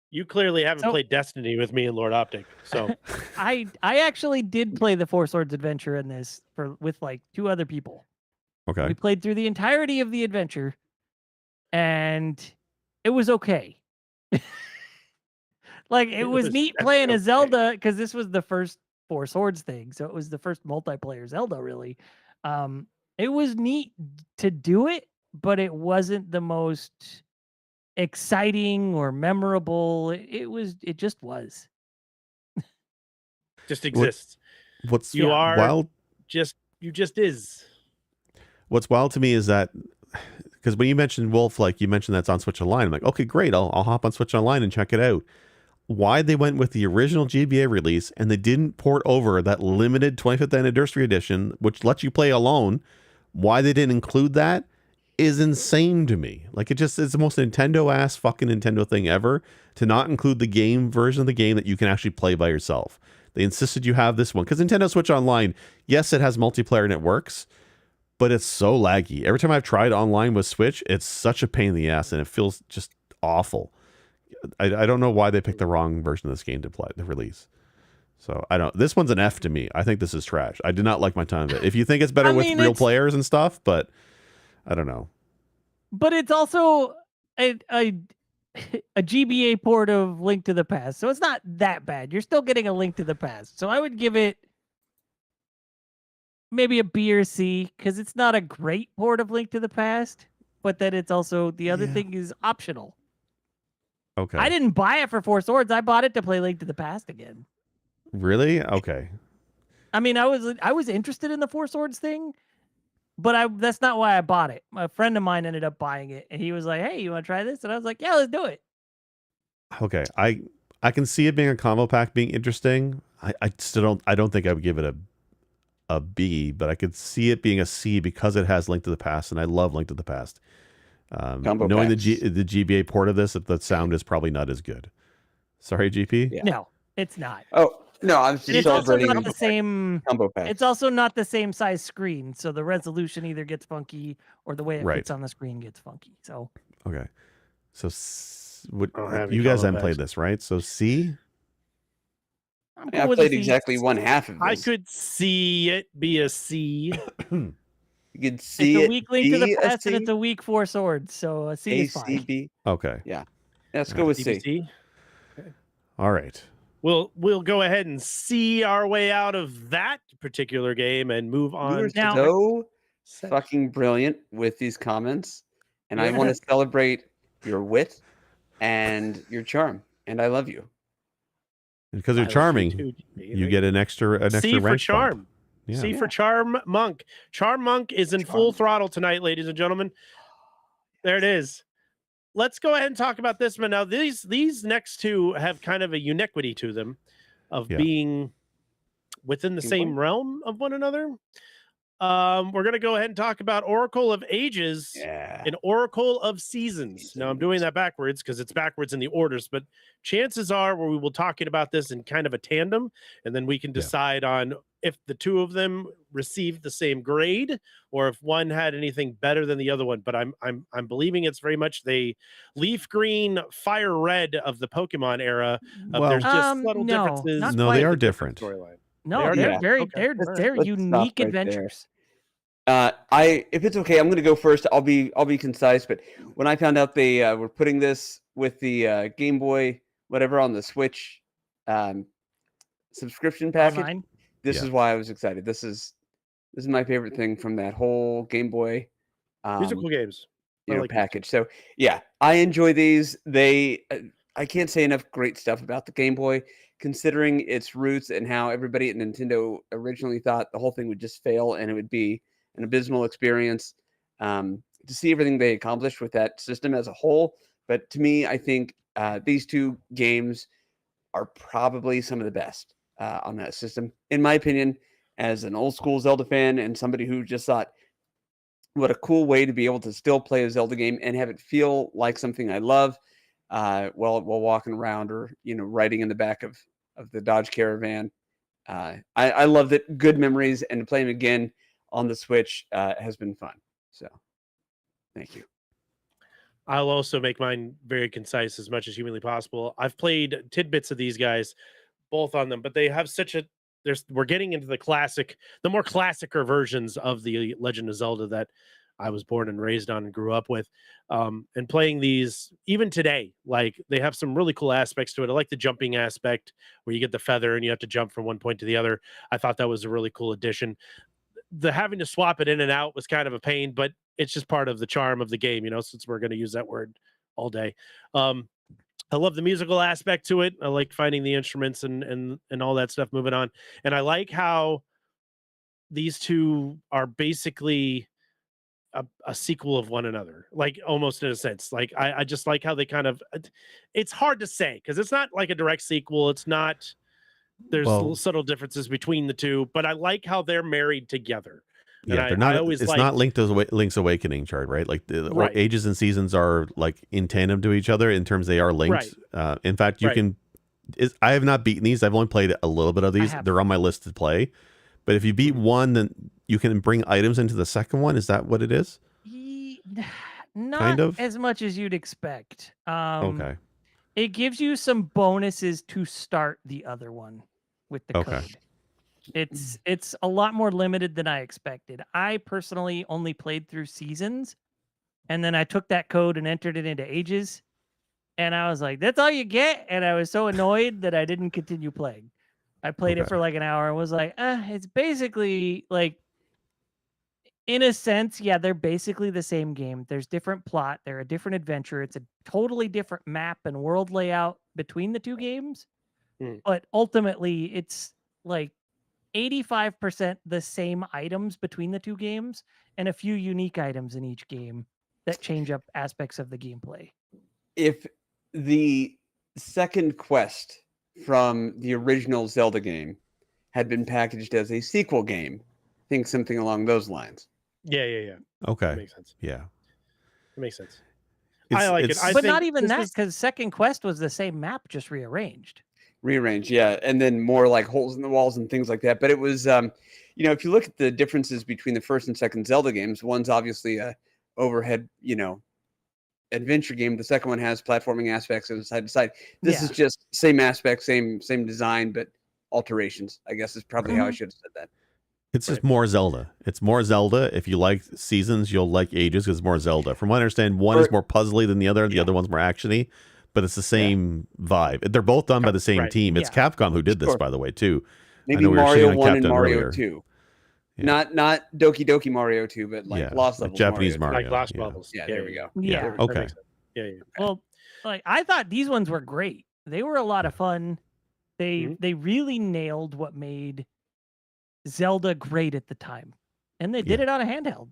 You clearly haven't So- played Destiny with me and Lord Optic. So I actually did play the Four Swords adventure in this with like two other people. Okay. We played through the entirety of the adventure, and it was okay. Like it was was neat definitely playing a okay. Zelda because this was the first Four Swords thing, so it was the first multiplayer Zelda really. It was neat to do it, but it wasn't the most exciting or memorable. It just was. just exists. What's You are wild? you just is. What's wild to me is that because when you mentioned Wolf, like you mentioned that's on Switch Online, I'm like, okay, great, I'll hop on Switch Online and check it out. Why they went with the original GBA release and they didn't port over that limited 25th Anniversary Edition, which lets you play alone, why they didn't include that is insane to me. Like it's the most Nintendo ass fucking Nintendo thing ever to not include the game version of the game that you can actually play by yourself. They insisted you have this one because Nintendo Switch Online, yes, it has multiplayer and it works, but it's so laggy. Every time I've tried online with Switch, it's such a pain in the ass and it feels just awful. I don't know why they picked the wrong version of this game to release. So I don't. This one's an F to me. I think this is trash. I did not like my time of it. If you think it's better with real players and stuff, but I don't know. But it's also a GBA port of Link to the Past, so it's not that bad. You're still getting a Link to the Past, so I would give it maybe a B or C because it's not a great port of Link to the Past, but then it's also the other thing is optional. Okay. I didn't buy it for Four Swords. I bought it to play Link to the Past again. Really? Okay. I mean, I was interested in the Four Swords thing, but that's not why I bought it. A friend of mine ended up buying it, and he was like, "Hey, you want to try this?" And I was like, "Yeah, let's do it." Okay. I can see it being a combo pack being interesting. I still don't think I would give it a B, but I could see it being a C because it has Link to the Past, and I love Link to the Past. Knowing the GBA port of this, the sound is probably not as good. Sorry, GP. Yeah. No, it's not. Oh no, I'm just It's also celebrating not the same. combo packs. It's also not the same size screen, so the resolution either gets funky or the way it fits on the screen gets funky. So okay, so have you any guys combo haven't played packs. this, right? So C. I played exactly one half of this. I could see it be a C. You could see it's a it weak Link to the be a Past, and C, it's a weak Four Swords, so a C is fine. ACB. Okay. Yeah, let's go with C. CBC. All right. We'll go ahead and see our way out of that particular game and move You on. were Now- so fucking brilliant with these comments, and I want to celebrate your wit and your charm, and I love you. Because you're charming, you get an extra C for rank charm. bump. Yeah. C for Charm Monk. Charm Monk is in full throttle tonight, ladies and gentlemen. There it is. Let's go ahead and talk about this one now. These next two have kind of a uniquity to them of being within the same realm of one another. We're going to go ahead and talk about Oracle of Ages and Oracle of Seasons. Now, I'm doing that backwards because it's backwards in the orders, but chances are we will talking about this in kind of a tandem, and then we can decide on if the two of them received the same grade or if one had anything better than the other one. But I'm believing it's very much the leaf green, fire red of the Pokemon era. There's just subtle differences. No, they are different. Storyline. No, they're unique adventures. If it's okay, I'm going to go first. I'll be concise. But when I found out they were putting this with the Game Boy whatever on the Switch subscription package, this is why I was excited. This is my favorite thing from that whole Game Boy musical games package. So yeah, I enjoy these. I can't say enough great stuff about the Game Boy, considering its roots and how everybody at Nintendo originally thought the whole thing would just fail and it would be an abysmal experience. To see everything they accomplished with that system as a whole. But to me, I think these two games are probably some of the best on that system, in my opinion, as an old school Zelda fan and somebody who just thought, what a cool way to be able to still play a Zelda game and have it feel like something I love while walking around or, riding in the back of the Dodge Caravan. I loved it. Good memories, and playing again on the Switch has been fun. So thank you. I'll also make mine very concise as much as humanly possible. I've played tidbits of these guys, both on them, but they have we're getting into the more classicer versions of the Legend of Zelda that I was born and raised on and grew up with. And playing these even today, like they have some really cool aspects to it. I like the jumping aspect where you get the feather and you have to jump from one point to the other. I thought that was a really cool addition. The having to swap it in and out was kind of a pain, but it's just part of the charm of the game, since we're going to use that word all day. I love the musical aspect to it. I like finding the instruments and all that stuff moving on. And I like how these two are basically a sequel of one another, like almost in a sense. Like I just like how they kind of, it's hard to say because it's not like a direct sequel. It's not, there's little subtle differences between the two, but I like how they're married together. Yeah, I they're not. always It's liked, not linked to Link's Awakening chart, right? Like the Right. ages and seasons are like in tandem to each other in terms they are linked. In fact, you Right. can. I have not beaten these. I've only played a little bit of these. have. They're on my list to play. But if you beat one, then you can bring items into the second one. Is that what it is? Not Kind of? as much as you'd expect. Okay. It gives you some bonuses to start the other one with the Okay. code. It's a lot more limited than I expected. I personally only played through seasons, and then I took that code and entered it into ages, and I was like, "That's all you get," and I was so annoyed that I didn't continue playing. I played it Okay. for like an hour and was like, it's basically like, in a sense, yeah, they're basically the same game. There's different plot, they're a different adventure. It's a totally different map and world layout between the two games. Mm. But ultimately, it's like 85% the same items between the two games and a few unique items in each game that change up aspects of the gameplay. If the second quest from the original Zelda game had been packaged as a sequel game, think something along those lines. Yeah. That Okay. makes sense. Yeah. It makes sense. It's- I like it. it's- I But think not even this that, was- because second quest was the same map, just rearranged. Rearranged, yeah, and then more like holes in the walls and things like that. But it was, if you look at the differences between the first and second Zelda games, one's obviously a overhead, adventure game. The second one has platforming aspects of side to side. This is just same aspect, same design, but alterations. I guess is probably how I should have said that. It's just more Zelda. It's more Zelda. If you like seasons, you'll like ages because it's more Zelda. From what I understand, one is more puzzly than the other. The other one's more actiony, but it's the same vibe. They're both done by the same team. It's Capcom who did this, by the way, too. Maybe Mario 1 and Mario 2. Yeah. Not Doki Doki Mario 2, but like Lost Levels Japanese Mario. Like Lost Levels. Yeah, there we go. Yeah. Okay. Yeah. Well, like I thought these ones were great. They were a lot of fun. They really nailed what made Zelda great at the time, and they did it on a handheld.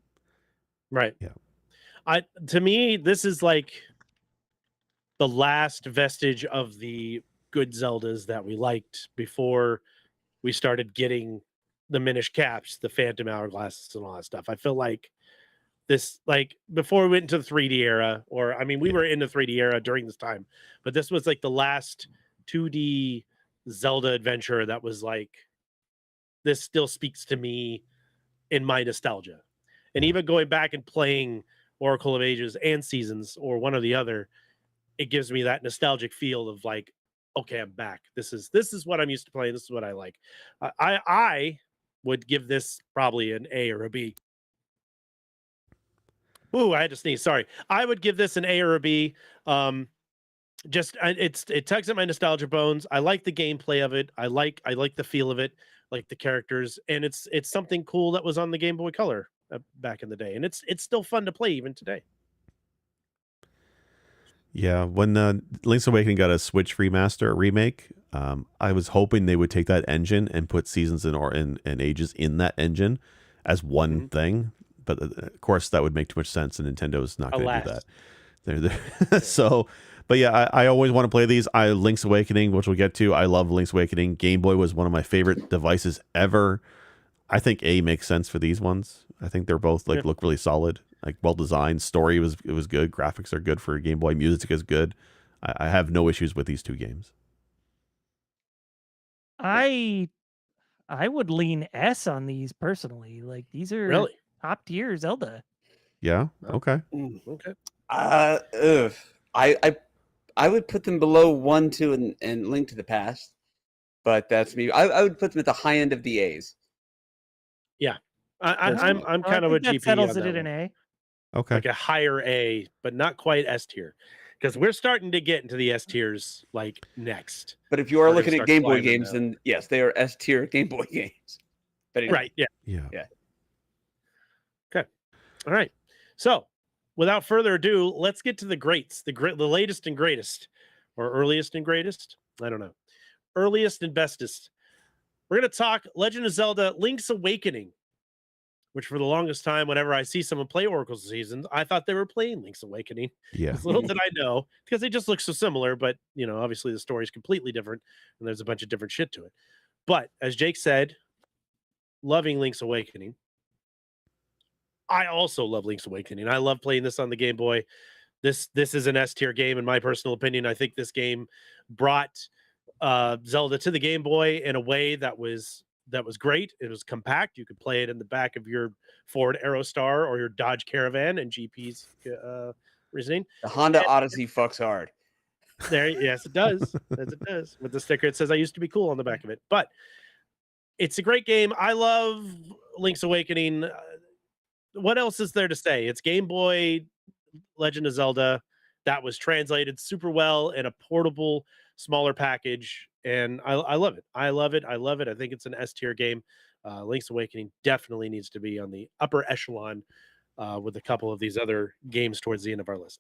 Right. Yeah. To me, this is like the last vestige of the good Zeldas that we liked before we started getting the Minish Caps, the Phantom Hourglasses, and all that stuff. I feel like this, like before we went into the 3D era, or I mean, we were in the 3D era during this time, but this was like the last 2D Zelda adventure that was like, this still speaks to me in my nostalgia. And even going back and playing Oracle of Ages and Seasons, or one or the other, it gives me that nostalgic feel of like, okay, I'm back. This is what I'm used to playing. This is what I like. I would give this probably an A or a B. Ooh, I had to sneeze. Sorry. I would give this an A or a B. It tugs at my nostalgia bones. I like the gameplay of it. I like the feel of it, like the characters, and it's something cool that was on the Game Boy Color back in the day, and it's still fun to play even today. Yeah, when Link's Awakening got a Switch remaster remake, I was hoping they would take that engine and put Seasons and Ages in that engine as one thing. But of course, that would make too much sense, and Nintendo's not going to do that. So, but yeah, I always want to play these. Link's Awakening, which we'll get to. I love Link's Awakening. Game Boy was one of my favorite devices ever. I think A makes sense for these ones. I think they're both look really solid, like well designed. Story was good. Graphics are good for Game Boy. Music is good. I have no issues with these two games. I would lean S on these personally. Like these are top tier Zelda. Yeah. Okay. Okay. I would put them below 1, 2, and Link to the Past, but that's me. I would put them at the high end of the A's. Yeah, I'm kind of a GP. Settles it at an A. Okay. Like a higher A, but not quite S tier, because we're starting to get into the S tiers like next. But if you are looking at Game Boy games, then yes, they are S tier Game Boy games. But anyway. Right? Yeah. Yeah. Okay. All right. So, without further ado, let's get to the greats, the latest and greatest, or earliest and greatest. I don't know. Earliest and bestest. We're going to talk Legend of Zelda Link's Awakening, which for the longest time, whenever I see someone play Oracle Seasons, I thought they were playing Link's Awakening. Yeah. Little did I know, because they just look so similar, but, obviously the story is completely different, and there's a bunch of different shit to it. But, as Jake said, loving Link's Awakening. I also love Link's Awakening. I love playing this on the Game Boy. This is an S tier game in my personal opinion. I think this game brought Zelda to the Game Boy in a way that was great. It was compact. You could play it in the back of your Ford Aerostar or your Dodge Caravan and GP's reasoning. The Honda Odyssey fucks hard. There, yes, it does. As it does. With the sticker, it says "I used to be cool" on the back of it. But it's a great game. I love Link's Awakening. What else is there to say? It's Game Boy Legend of Zelda that was translated super well in a portable, smaller package, and I love it. I love it. I love it. I think it's an S tier game. Link's Awakening definitely needs to be on the upper echelon with a couple of these other games towards the end of our list.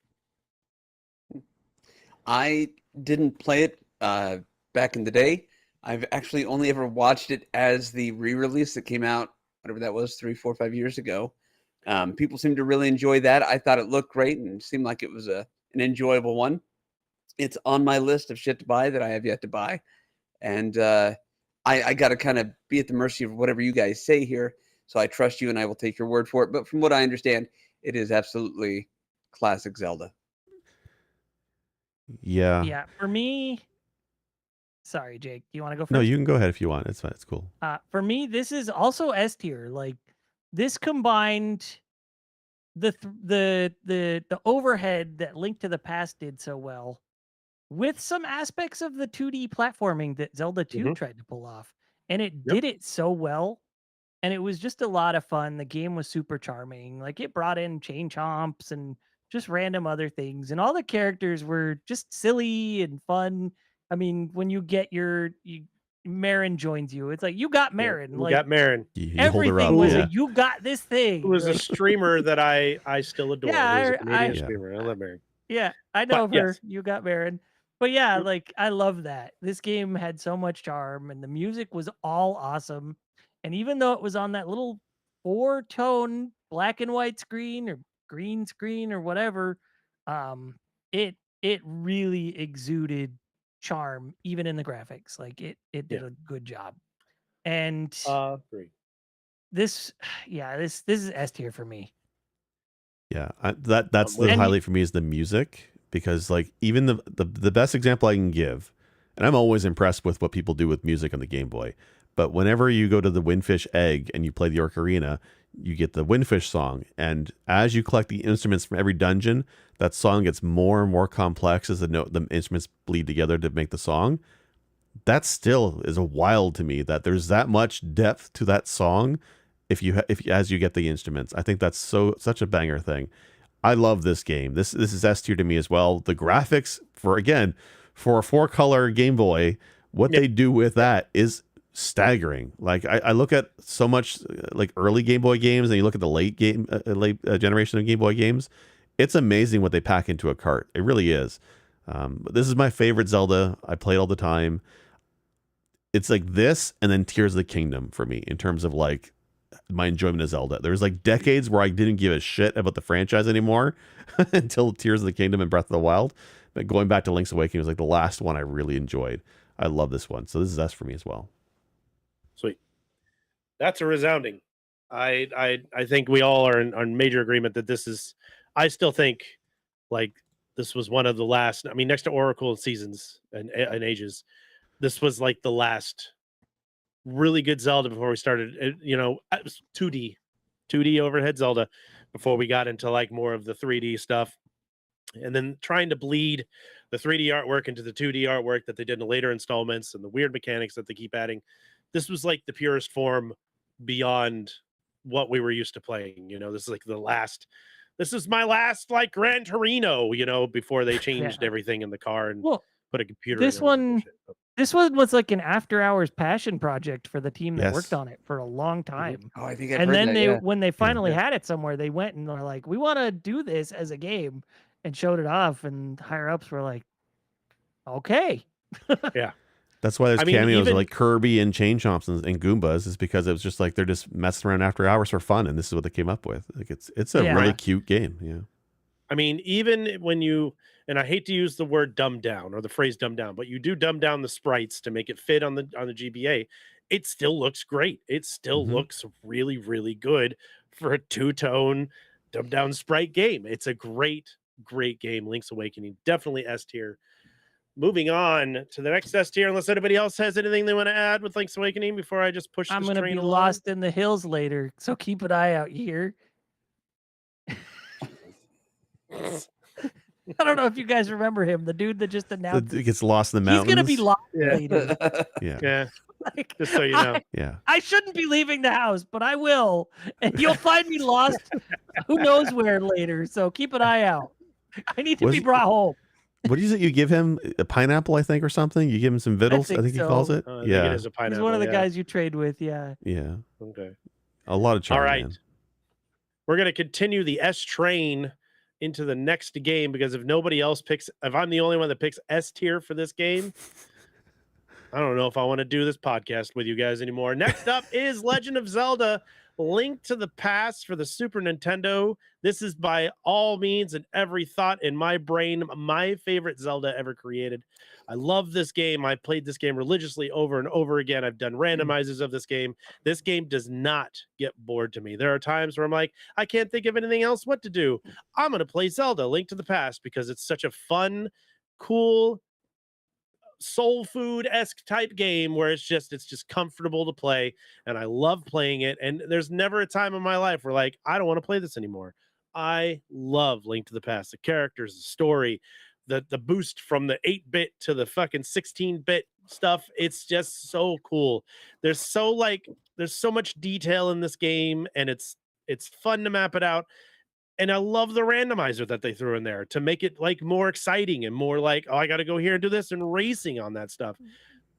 I didn't play it back in the day. I've actually only ever watched it as the re-release that came out, whatever that was, 3, 4, 5 years ago. People seem to really enjoy that. I thought it looked great and seemed like it was an enjoyable one. It's on my list of shit to buy that I have yet to buy. And I got to kind of be at the mercy of whatever you guys say here. So I trust you and I will take your word for it. But from what I understand, it is absolutely classic Zelda. Yeah. Yeah, for me. Sorry, Jake. Do you want to go first? No, you can go ahead if you want. It's fine. It's cool. For me, this is also S tier. Like this combined the overhead that Link to the Past did so well with some aspects of the 2D platforming that Zelda 2 tried to pull off. And it did it so well. And it was just a lot of fun. The game was super charming. Like it brought in chain chomps and just random other things. And all the characters were just silly and fun. I mean, when you get Marin joins you, it's like you got Marin. You like got Marin. You hold her up. everything was Yeah. you got this thing. Who was a like- streamer that I still adore. Yeah, Who's a Canadian I- streamer. I love Marin. Yeah, I know But her. yes. You got Marin. But yeah, Yep. like I love that. This game had so much charm and the music was all awesome. And even though it was on that little 4-tone black and white screen or green screen or whatever, it really exuded charm even in the graphics. Like it did Yeah. a good job. And Great. this is S tier for me. Yeah, that's the And highlight for me is the music, because like even the best example I can give, and I'm always impressed with what people do with music on the Game Boy, but whenever you go to the Windfish Egg and you play the Ocarina, you get the Windfish song, and as you collect the instruments from every dungeon, that song gets more and more complex as the instruments bleed together to make the song. That still is wild to me that there's that much depth to that song if as you get the instruments. I think that's such a banger thing. I love this game. This is S tier to me as well. The graphics for a 4-color Game Boy, what they do with that is staggering. Like I look at so much like early Game Boy games, and you look at the late generation of Game Boy games. It's amazing what they pack into a cart. It really is. But this is my favorite Zelda. I play it all the time. It's like this and then Tears of the Kingdom for me in terms of like my enjoyment of Zelda. There's like decades where I didn't give a shit about the franchise anymore until Tears of the Kingdom and Breath of the Wild. But going back to Link's Awakening was like the last one I really enjoyed. I love this one. So this is S for me as well. Sweet. That's a resounding. I think we all are in major agreement that this is. I still think like this was one of the last. I mean, next to Oracle and Seasons and Ages, this was like the last really good Zelda before we started. It was 2D overhead Zelda before we got into like more of the 3D stuff, and then trying to bleed the 3D artwork into the 2D artwork that they did in the later installments and the weird mechanics that they keep adding. This was like the purest form beyond what we were used to playing. This is like this is my last like Gran Torino, before they changed everything in the car and put a computer This in it and one shit. This one was like an after-hours passion project for the team that Yes. worked on it for a long time. Oh, I think I've And heard then that, when they finally Yeah. had it somewhere, they went and they're like, "We want to do this as a game," and showed it off. And higher ups were like, "Okay." That's why there's I mean, cameos of even- like Kirby and Chain Chomps and Goombas, is because it was just like they're just messing around after hours for fun, and this is what they came up with. Like it's a Yeah. really Right. cute game. Yeah. I mean, even when and I hate to use the word dumb down or the phrase dumb down, but you do dumb down the sprites to make it fit on the GBA. It still looks great. It still Mhm. looks really, really good for a two-tone dumbed down sprite game. It's a great game. Link's Awakening, definitely S tier. Moving on to the next S tier, unless anybody else has anything they want to add with Link's Awakening before I just push I'm this gonna train be along. lost in the hills later, so keep an eye out here. I don't know if you guys remember him, the dude that just announced It gets lost in the he's mountains. gonna be lost Yeah. later. Yeah. Yeah, Like, just so you know. Yeah. I shouldn't be leaving the house, but I will, and you'll find me lost. Who knows where later? So keep an eye out. I need to be brought home. What is it you give him? A pineapple, I think, or something? You give him some vittles, I think he calls it. I think yeah. it is a pineapple. He's one of the yeah. guys you trade with. Yeah. Yeah. Okay. A lot of charm. All right. Man. We're going to continue the S train into the next game because if nobody else picks, if I'm the only one that picks S tier for this game, I don't know if I want to do this podcast with you guys anymore. Next up is Legend of Zelda Link to the Past for the Super Nintendo. This is by all means and every thought in my brain my favorite Zelda ever created. I love this game. I played this game religiously over and over again. I've done randomizers of this game. This game does not get bored to me. There are times where I'm like, I can't think of anything else what to do. I'm going to play Zelda Link to the Past because it's such a fun, cool, soul food-esque type game where it's just comfortable to play, and I love playing it. And there's never a time in my life where like I don't want to play this anymore. I love Link to the Past. The characters, the story, the boost from the 8-bit to the fucking 16-bit stuff. It's just so cool. There's so much detail in this game, and it's fun to map it out. And I love the randomizer that they threw in there to make it like more exciting and more like, oh, I got to go here and do this and racing on that stuff.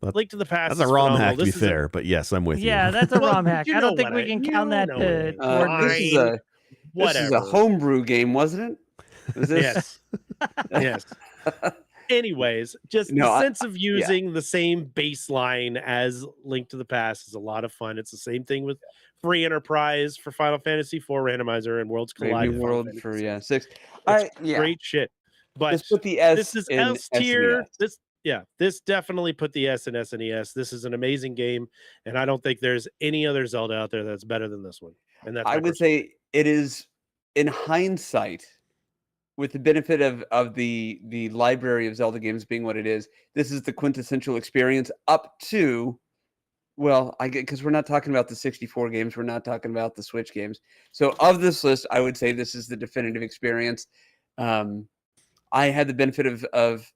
But Link to the Past. That's a ROM hack, to be fair, but yes, I'm with you. Yeah, that's a Well, ROM hack. you I know don't think what we I- can you count that know what I mean. toward This is this. a Whatever. homebrew game, wasn't it? Was this? Yes. Yes. Anyways, just No, the sense of using the same baseline as Link to the Past is a lot of fun. It's the same thing with Free Enterprise for Final Fantasy IV randomizer and Worlds Brave Collide. New for Final World Fantasy for VI. 6. It's great shit. But Let's put the S. this is in S tier. SNES. This definitely put the S in SNES. This is an amazing game, and I don't think there's any other Zelda out there that's better than this one. And that's I would say it is, in hindsight, with the benefit of the library of Zelda games being what it is, this is the quintessential experience up to, well, I get, because we're not talking about the 64 games, we're not talking about the Switch games. So of this list, I would say this is the definitive experience. I had the benefit of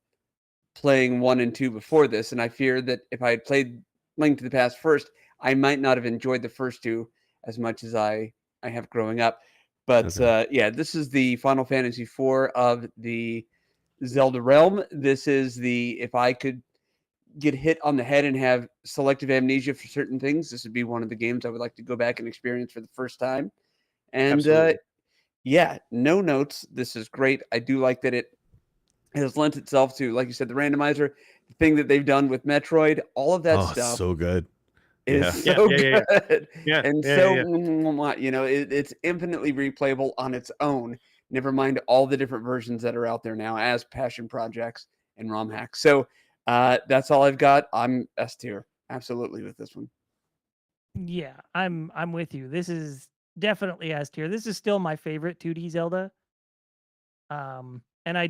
playing 1 and 2 before this, and I fear that if I had played Link to the Past first, I might not have enjoyed the first 2 as much as I have growing up. But yeah, this is the Final Fantasy IV of the Zelda realm. This is if I could get hit on the head and have selective amnesia for certain things, this would be one of the games I would like to go back and experience for the first time. And yeah, no notes. This is great. I do like that it has lent itself to, like you said, the randomizer, the thing that they've done with Metroid, all of that stuff. So good. Is Yeah. so good. Yeah. And you know, it's infinitely replayable on its own. Never mind all the different versions that are out there now as passion projects and ROM hacks. So that's all I've got. I'm S tier, absolutely, with this one. Yeah, I'm with you. This is definitely S tier. This is still my favorite 2D Zelda. And I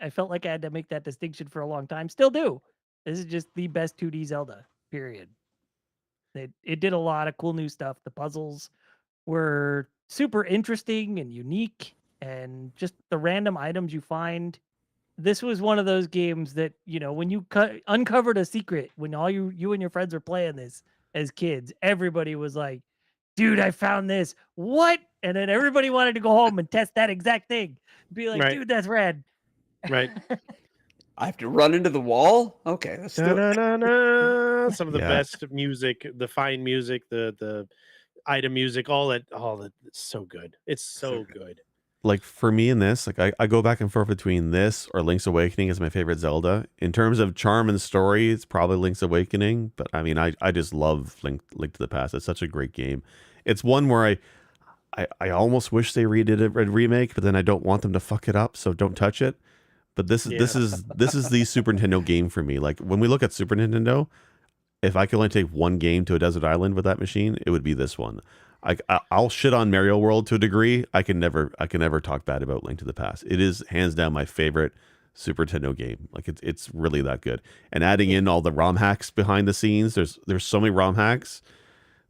felt like I had to make that distinction for a long time. Still do. This is just the best 2D Zelda, period. It did a lot of cool new stuff. The puzzles were super interesting and unique, and just the random items you find. This was one of those games that, you know, when you uncovered a secret, when all you and your friends were playing this as kids, everybody was like, dude, I found this. What? And then everybody wanted to go home and test that exact thing. Be like, dude, that's rad. Right. I have to run into the wall? Okay, let's do it. Some of the best music, the fine music, the item music, all that, it's so good. It's so good. Like for me in this, like I go back and forth between this or Link's Awakening as my favorite Zelda. In terms of charm and story, it's probably Link's Awakening, but I mean, I just love Link to the Past. It's such a great game. It's one where I almost wish they redid a remake, but then I don't want them to fuck it up, so don't touch it. But this is the Super Nintendo game for me. Like when we look at Super Nintendo, if I could only take one game to a desert island with that machine, it would be this one. I'll shit on Mario World to a degree. I can never talk bad about Link to the Past. It is hands down my favorite Super Nintendo game. Like it's really that good. And adding in all the ROM hacks behind the scenes, there's so many ROM hacks.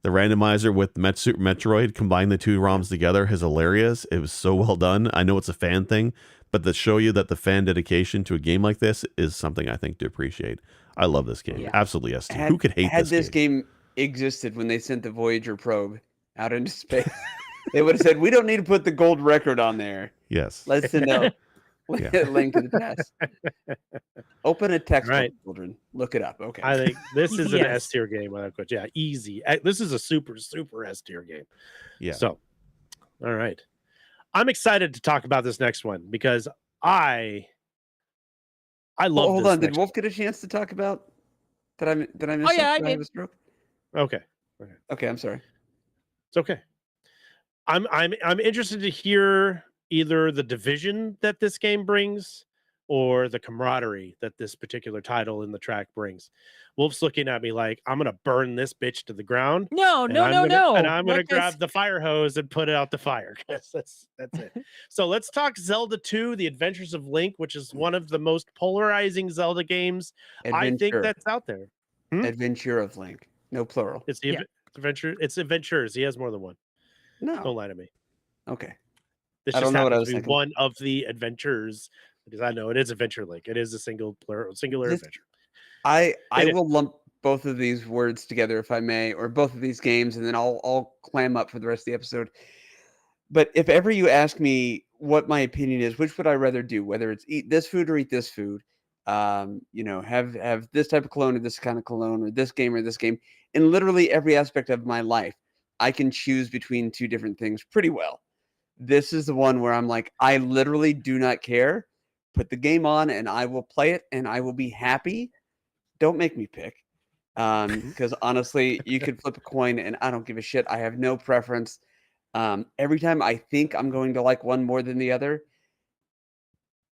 The randomizer with Super Metroid, combine the two ROMs together is hilarious. It was so well done. I know it's a fan thing, but to show you that the fan dedication to a game like this is something I think to appreciate. I love this game. Yeah. Absolutely S tier. Who could hate Had this game? game existed when they sent the Voyager probe out into space, they would have said, "We don't need to put the gold record on there. Yes. Let's send out Yeah. Link to the Past." Open a textbook, Right. children. Look it up. Okay. I think this is an Yes. S tier game without question. Yeah, easy. This is a super S tier game. Yeah. So, all right. I'm excited to talk about this next one because I love Hold this on. Did next Wolf get a chance to talk about? Did I miss? yeah, something? I Did have did. a stroke? one. Okay. Okay, I'm sorry. It's okay. I'm interested to hear either the division that this game brings or the camaraderie that this particular title in the track brings. Wolf's looking at me like I'm gonna burn this bitch to the ground. No, And no, I'm no, gonna, no. And I'm gonna Let us- grab the fire hose and put it out the fire. That's it. So let's talk Zelda 2: The Adventures of Link, which is one of the most polarizing Zelda games I think Adventure. that's out there. Adventure of Link. No plural. It's the Yeah. adventure. It's adventures. He has more than one. Don't No. lie to me. Okay. This I just don't know what I happens was to be thinking. one of the adventures because I know it is Adventure Link. It is a singular This- adventure. I It is. will lump both of these words together if I may, or both of these games, and then I'll clam up for the rest of the episode. But if ever you ask me what my opinion is, which would I rather do, whether it's eat this food or eat this food, have this type of cologne or this kind of cologne, or this game or this game, in literally every aspect of my life, I can choose between two different things pretty well. This is the one where I'm like, I literally do not care. Put the game on and I will play it and I will be happy. Don't make me pick. Because honestly, you could flip a coin and I don't give a shit. I have no preference. Every time I think I'm going to like one more than the other,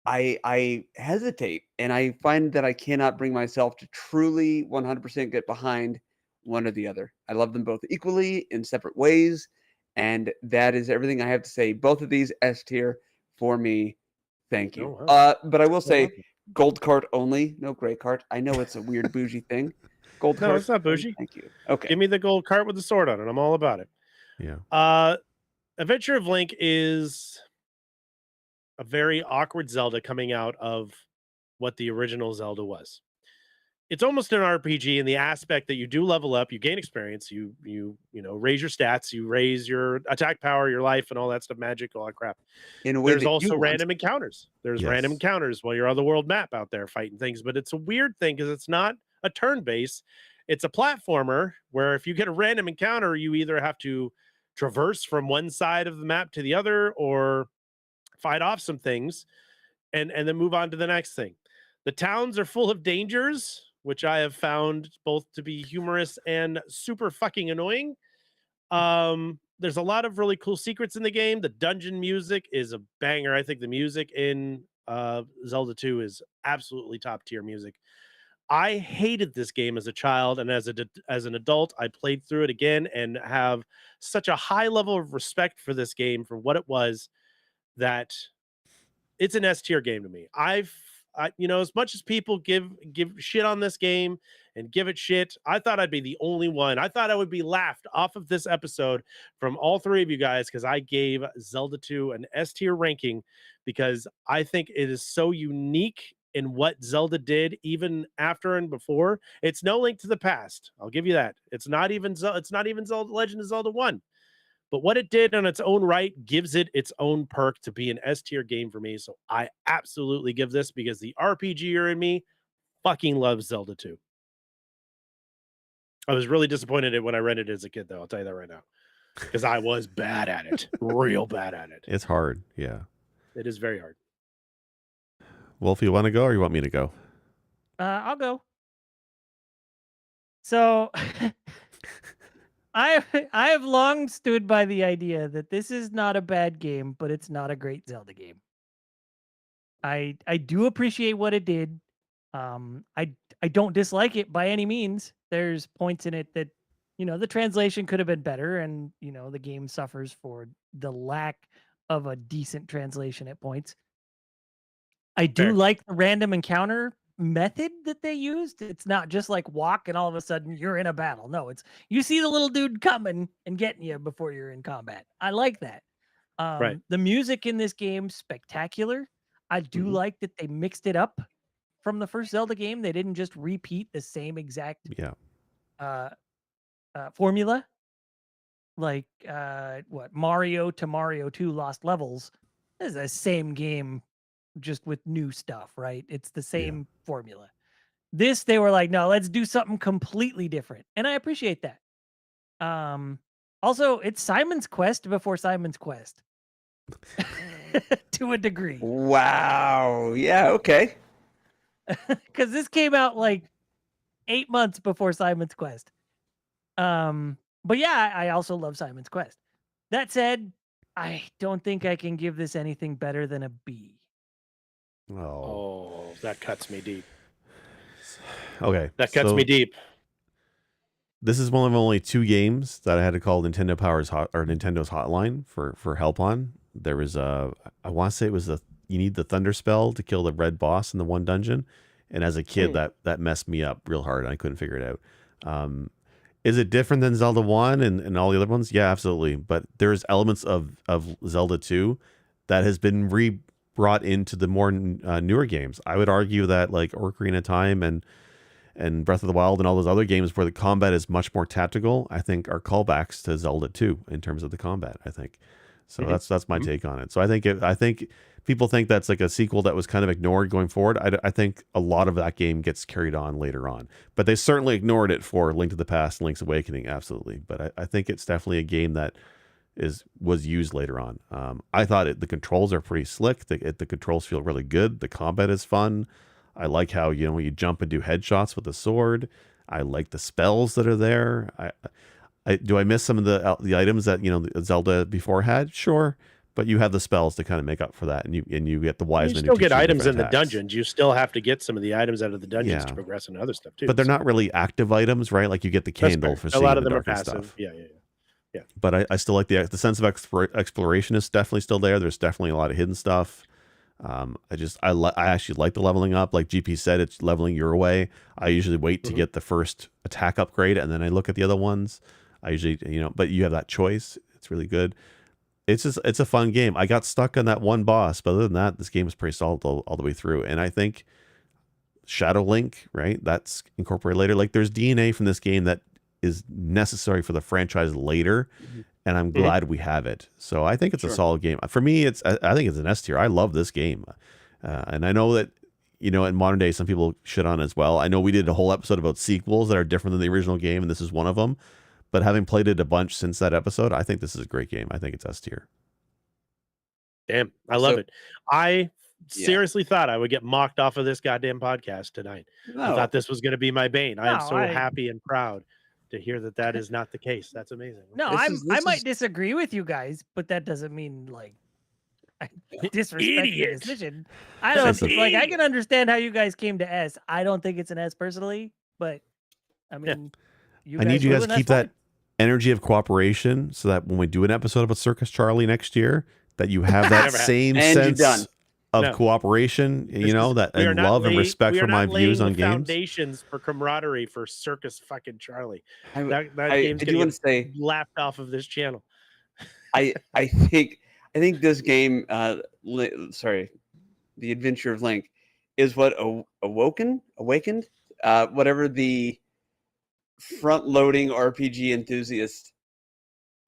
I hesitate and I find that I cannot bring myself to truly 100% get behind one or the other. I love them both equally in separate ways, and that is everything I have to say. Both of these S tier for me. Thank you. Oh, wow. But I will say welcome. gold cart only, no gray cart. I know it's a weird bougie thing. Gold No, cart. it's not bougie. Thank you. Okay. Give me the gold cart with the sword on it. I'm all about it. Yeah. Adventure of Link is a very awkward Zelda coming out of what the original Zelda was. It's almost an RPG in the aspect that you do level up, you gain experience, you raise your stats, you raise your attack power, your life, and all that stuff, magic, all that crap. In a way There's that you also want. random encounters. There's random Yes. encounters while you're on the world map out there fighting things, but it's a weird thing because it's not a turn base. It's a platformer where if you get a random encounter, you either have to traverse from one side of the map to the other or fight off some things and then move on to the next thing. The towns are full of dangers, which I have found both to be humorous and super fucking annoying. There's a lot of really cool secrets in the game. The dungeon music is a banger. I think the music in Zelda 2 is absolutely top tier music. I hated this game as a child, and as an adult, I played through it again and have such a high level of respect for this game for what it was that it's an S tier game to me. As much as people give shit on this game and give it shit, I thought I'd be the only one. I thought I would be laughed off of this episode from all three of you guys because I gave Zelda 2 an S tier ranking because I think it is so unique in what Zelda did even after and before. It's no Link to the Past. I'll give you that. It's not even Zelda Legend of Zelda 1. But what it did on its own right gives it its own perk to be an S tier game for me. So I absolutely give this because the RPGer in me fucking loves Zelda 2. I was really disappointed when I rented it as a kid, though. I'll tell you that right now. Because I was bad at it. Real bad at it. It's hard. Yeah. It is very hard. Wolf, you want to go or you want me to go? I'll go. So I have long stood by the idea that this is not a bad game, but it's not a great Zelda game. I do appreciate what it did. I don't dislike it by any means. There's points in it that the translation could have been better, and the game suffers for the lack of a decent translation at points. I do Fair. like the random encounter method that they used. It's not just like walk and all of a sudden you're in a battle. No, it's you see the little dude coming and getting you before you're in combat. I like that. Right. The music in this game spectacular. I do like that they mixed it up from the first Zelda game. They didn't just repeat the same exact formula. Like Mario to Mario 2 Lost Levels is the same game, just with new stuff, right? It's the same formula. This, they were like, no, let's do something completely different. And I appreciate that. Also, it's Simon's Quest before Simon's Quest. To a degree. Wow. Yeah, okay. Because this came out like 8 months before Simon's Quest. But yeah, I also love Simon's Quest. That said, I don't think I can give this anything better than a B. Oh, that cuts me deep. Okay. That cuts me deep. This is one of only 2 games that I had to call Nintendo Nintendo's hotline for help on. There was I want to say it was you need the Thunder Spell to kill the red boss in the one dungeon, and as a kid that messed me up real hard. And I couldn't figure it out. Is it different than Zelda 1 and all the other ones? Yeah, absolutely. But there's elements of Zelda 2 that has been brought into the more newer games. I would argue that like Ocarina of Time and Breath of the Wild and all those other games where the combat is much more tactical, I think are callbacks to Zelda 2 in terms of the combat, I think. So that's my take on it. So I think people think that's like a sequel that was kind of ignored going forward. I think a lot of that game gets carried on later on, but they certainly ignored it for Link to the Past and Link's Awakening, absolutely. But I think it's definitely a game that was used later on. I thought the controls are pretty slick. The controls feel really good. The combat is fun. I like how you jump and do headshots with the sword. I like the spells that are there. Do I miss some of the items that Zelda before had? Sure, but you have the spells to kind of make up for that, and you get the wise men. You still get items in the dungeons. You still have to get some of the items out of the dungeons to progress into other stuff too. But they're not really active items, right? Like you get the candle for seeing a lot of the them are dark and passive. stuff. Yeah. But I still like the sense of exploration is definitely still there. There's definitely a lot of hidden stuff. I actually like the leveling up. Like GP said, it's leveling your way. I usually wait to get the first attack upgrade, and then I look at the other ones. I usually, but you have that choice. It's really good. It's a fun game. I got stuck on that one boss, but other than that, this game is pretty solid all the way through. And I think Shadow Link, right? That's incorporated later. Like there's DNA from this game that is necessary for the franchise later. And I'm glad we have it. So I think it's a solid game. For me, I think it's an S tier. I love this game. And I know that, in modern day, some people shit on it as well. I know we did a whole episode about sequels that are different than the original game, and this is one of them. But having played it a bunch since that episode, I think this is a great game. I think it's S tier. Damn, I love it. I seriously thought I would get mocked off of this goddamn podcast tonight. I thought this was going to be my bane. I am so happy and proud to hear that is not the case. That's amazing. No, I might disagree with you guys, but that doesn't mean like I disrespect your decision. I don't like. I can understand how you guys came to S. I don't think it's an S personally, but I mean, I need you guys to keep that energy of cooperation, so that when we do an episode about Circus Charlie next year, that you have that same sense of cooperation, that and love and respect for my views on games. Foundations for camaraderie for Circus fucking Charlie. That I do want to say laughed off of this channel. I think this game, The Adventure of Link, is what awakened, whatever the front-loading RPG enthusiast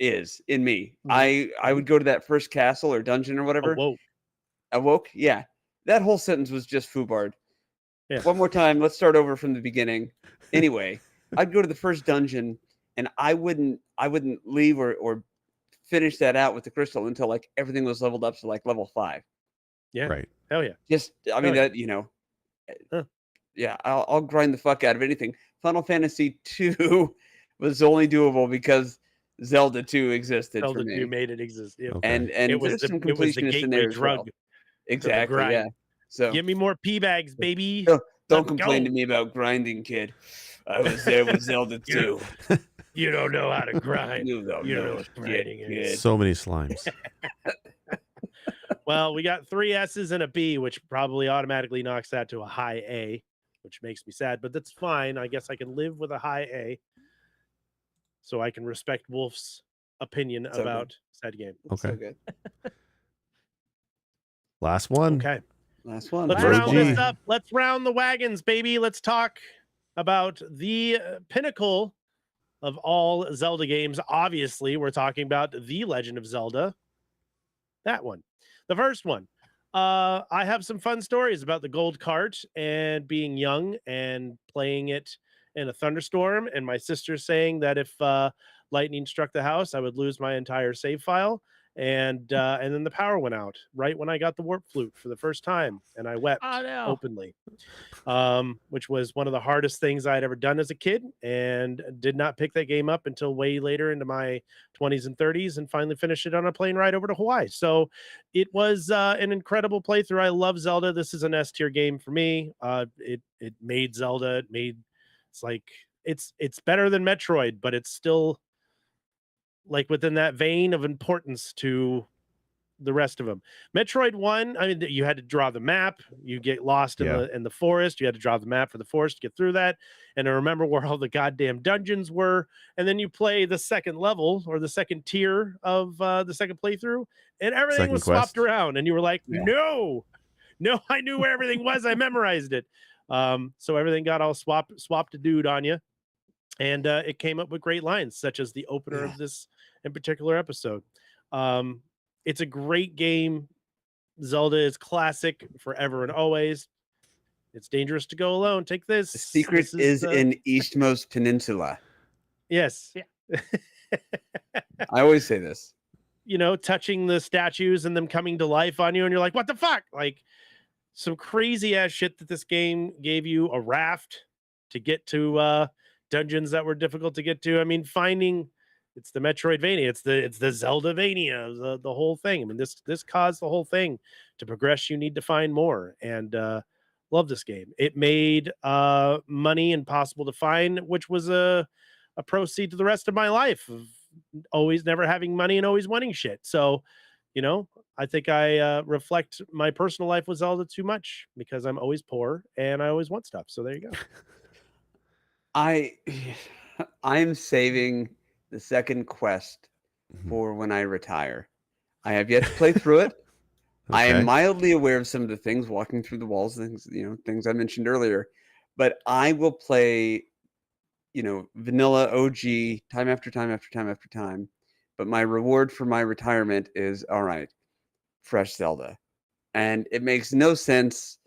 is in me. I would go to that first castle or dungeon or whatever. Awoke, yeah. That whole sentence was just foobarred. Yeah. One more time, let's start over from the beginning. Anyway, I'd go to the first dungeon, and I wouldn't leave or finish that out with the crystal until like everything was leveled up to like level 5. Yeah, right. Hell yeah. Just yeah. I'll grind the fuck out of anything. Final Fantasy 2 was only doable because Zelda 2 existed. Zelda for me. 2 made it exist. Yeah. Okay. And it was the gateway drug. Well. Exactly. Yeah. So give me more P bags, baby. Don't complain to me about grinding, kid. I was there with Zelda 2. You don't know how to grind. You don't You don't know know what shit, grinding is. kid. So many slimes. Well, we got 3 S's and a B, which probably automatically knocks that to a high A, which makes me sad, but that's fine. I guess I can live with a high A, so I can respect Wolf's opinion So about said game. Okay. So good. Last one. Okay. Last one. Let's Road round G. this up. Let's round the wagons, baby. Let's talk about the pinnacle of all Zelda games. Obviously, we're talking about The Legend of Zelda. That one. The first one. I have some fun stories about the gold cart and being young and playing it in a thunderstorm, and my sister saying that if lightning struck the house, I would lose my entire save file. And then the power went out right when I got the warp flute for the first time, and I wept Oh, no. openly, which was one of the hardest things I'd ever done as a kid, and did not pick that game up until way later into my 20s and 30s, and finally finished it on a plane ride over to Hawaii. So it was an incredible playthrough. I love Zelda. This is an S tier game for me. It made Zelda. It's better than Metroid, but it's still like within that vein of importance to the rest of them. Metroid 1, I mean, you had to draw the map. You get lost in the forest. You had to draw the map for the forest to get through that, and to remember where all the goddamn dungeons were. And then you play the second level or the second tier of the second playthrough, and everything Second was quest. swapped around, and you were like, Yeah. no, I knew where everything was. I memorized it. So everything got all swapped a dude on you. And it came up with great lines, such as the opener of this in particular episode. It's a great game. Zelda is classic forever and always. It's dangerous to go alone. Take this. The secret is in Eastmost Peninsula. Yes. Yeah. I always say this. You know, touching the statues and them coming to life on you, and you're like, what the fuck? Like some crazy ass shit that this game gave you. A raft to get to dungeons that were difficult to get to. I mean, it's the Metroidvania, it's the Zeldavania, the whole thing. I mean, this caused the whole thing to progress. You need to find more, and love this game. It made money impossible to find, which was a proceed to the rest of my life of always never having money and always wanting shit. So, you know, I think I reflect my personal life with Zelda too much because I'm always poor and I always want stuff. So there you go. I'm saving the second quest for when I retire. I have yet to play through it. I am mildly aware of some of the things, walking through the walls, things I mentioned earlier, but I will play, vanilla OG time after time after time after time. But my reward for my retirement is, all right, fresh Zelda. And it makes no sense,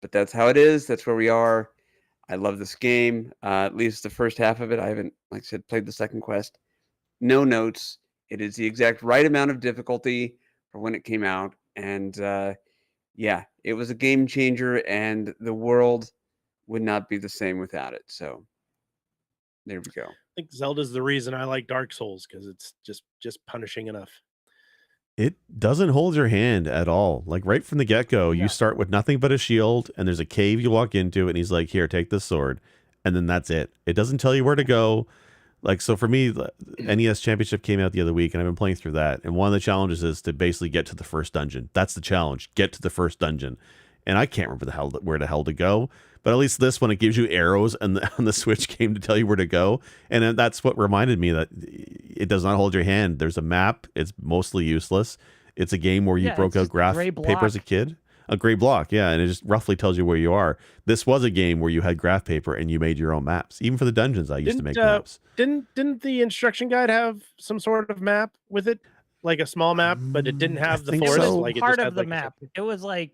but that's how it is. That's where we are. I love this game. At least the first half of it. I haven't, like I said, played the second quest. No notes. It is the exact right amount of difficulty for when it came out. And it was a game changer, and the world would not be the same without it. So there we go. I think Zelda's the reason I like Dark Souls, because it's just punishing enough. It doesn't hold your hand at all. Like right from the get-go, you start with nothing but a shield, and there's a cave you walk into, and he's like, here, take this sword. And then that's it. It doesn't tell you where to go. Like, so for me, NES Championship came out the other week, and I've been playing through that. And one of the challenges is to basically get to the first dungeon. That's the challenge. Get to the first dungeon. And I can't remember where the hell to go. But at least this one, it gives you arrows and on the Switch game to tell you where to go. And that's what reminded me that it does not hold your hand. There's a map. It's mostly useless. It's a game where you broke out graph paper as a kid. A gray block, yeah, and it just roughly tells you where you are. This was a game where you had graph paper and you made your own maps. Even for the dungeons, I used to make maps. Didn't the instruction guide have some sort of map with it? Like a small map, but it didn't have the forest. So. Like Part it of the map. It was like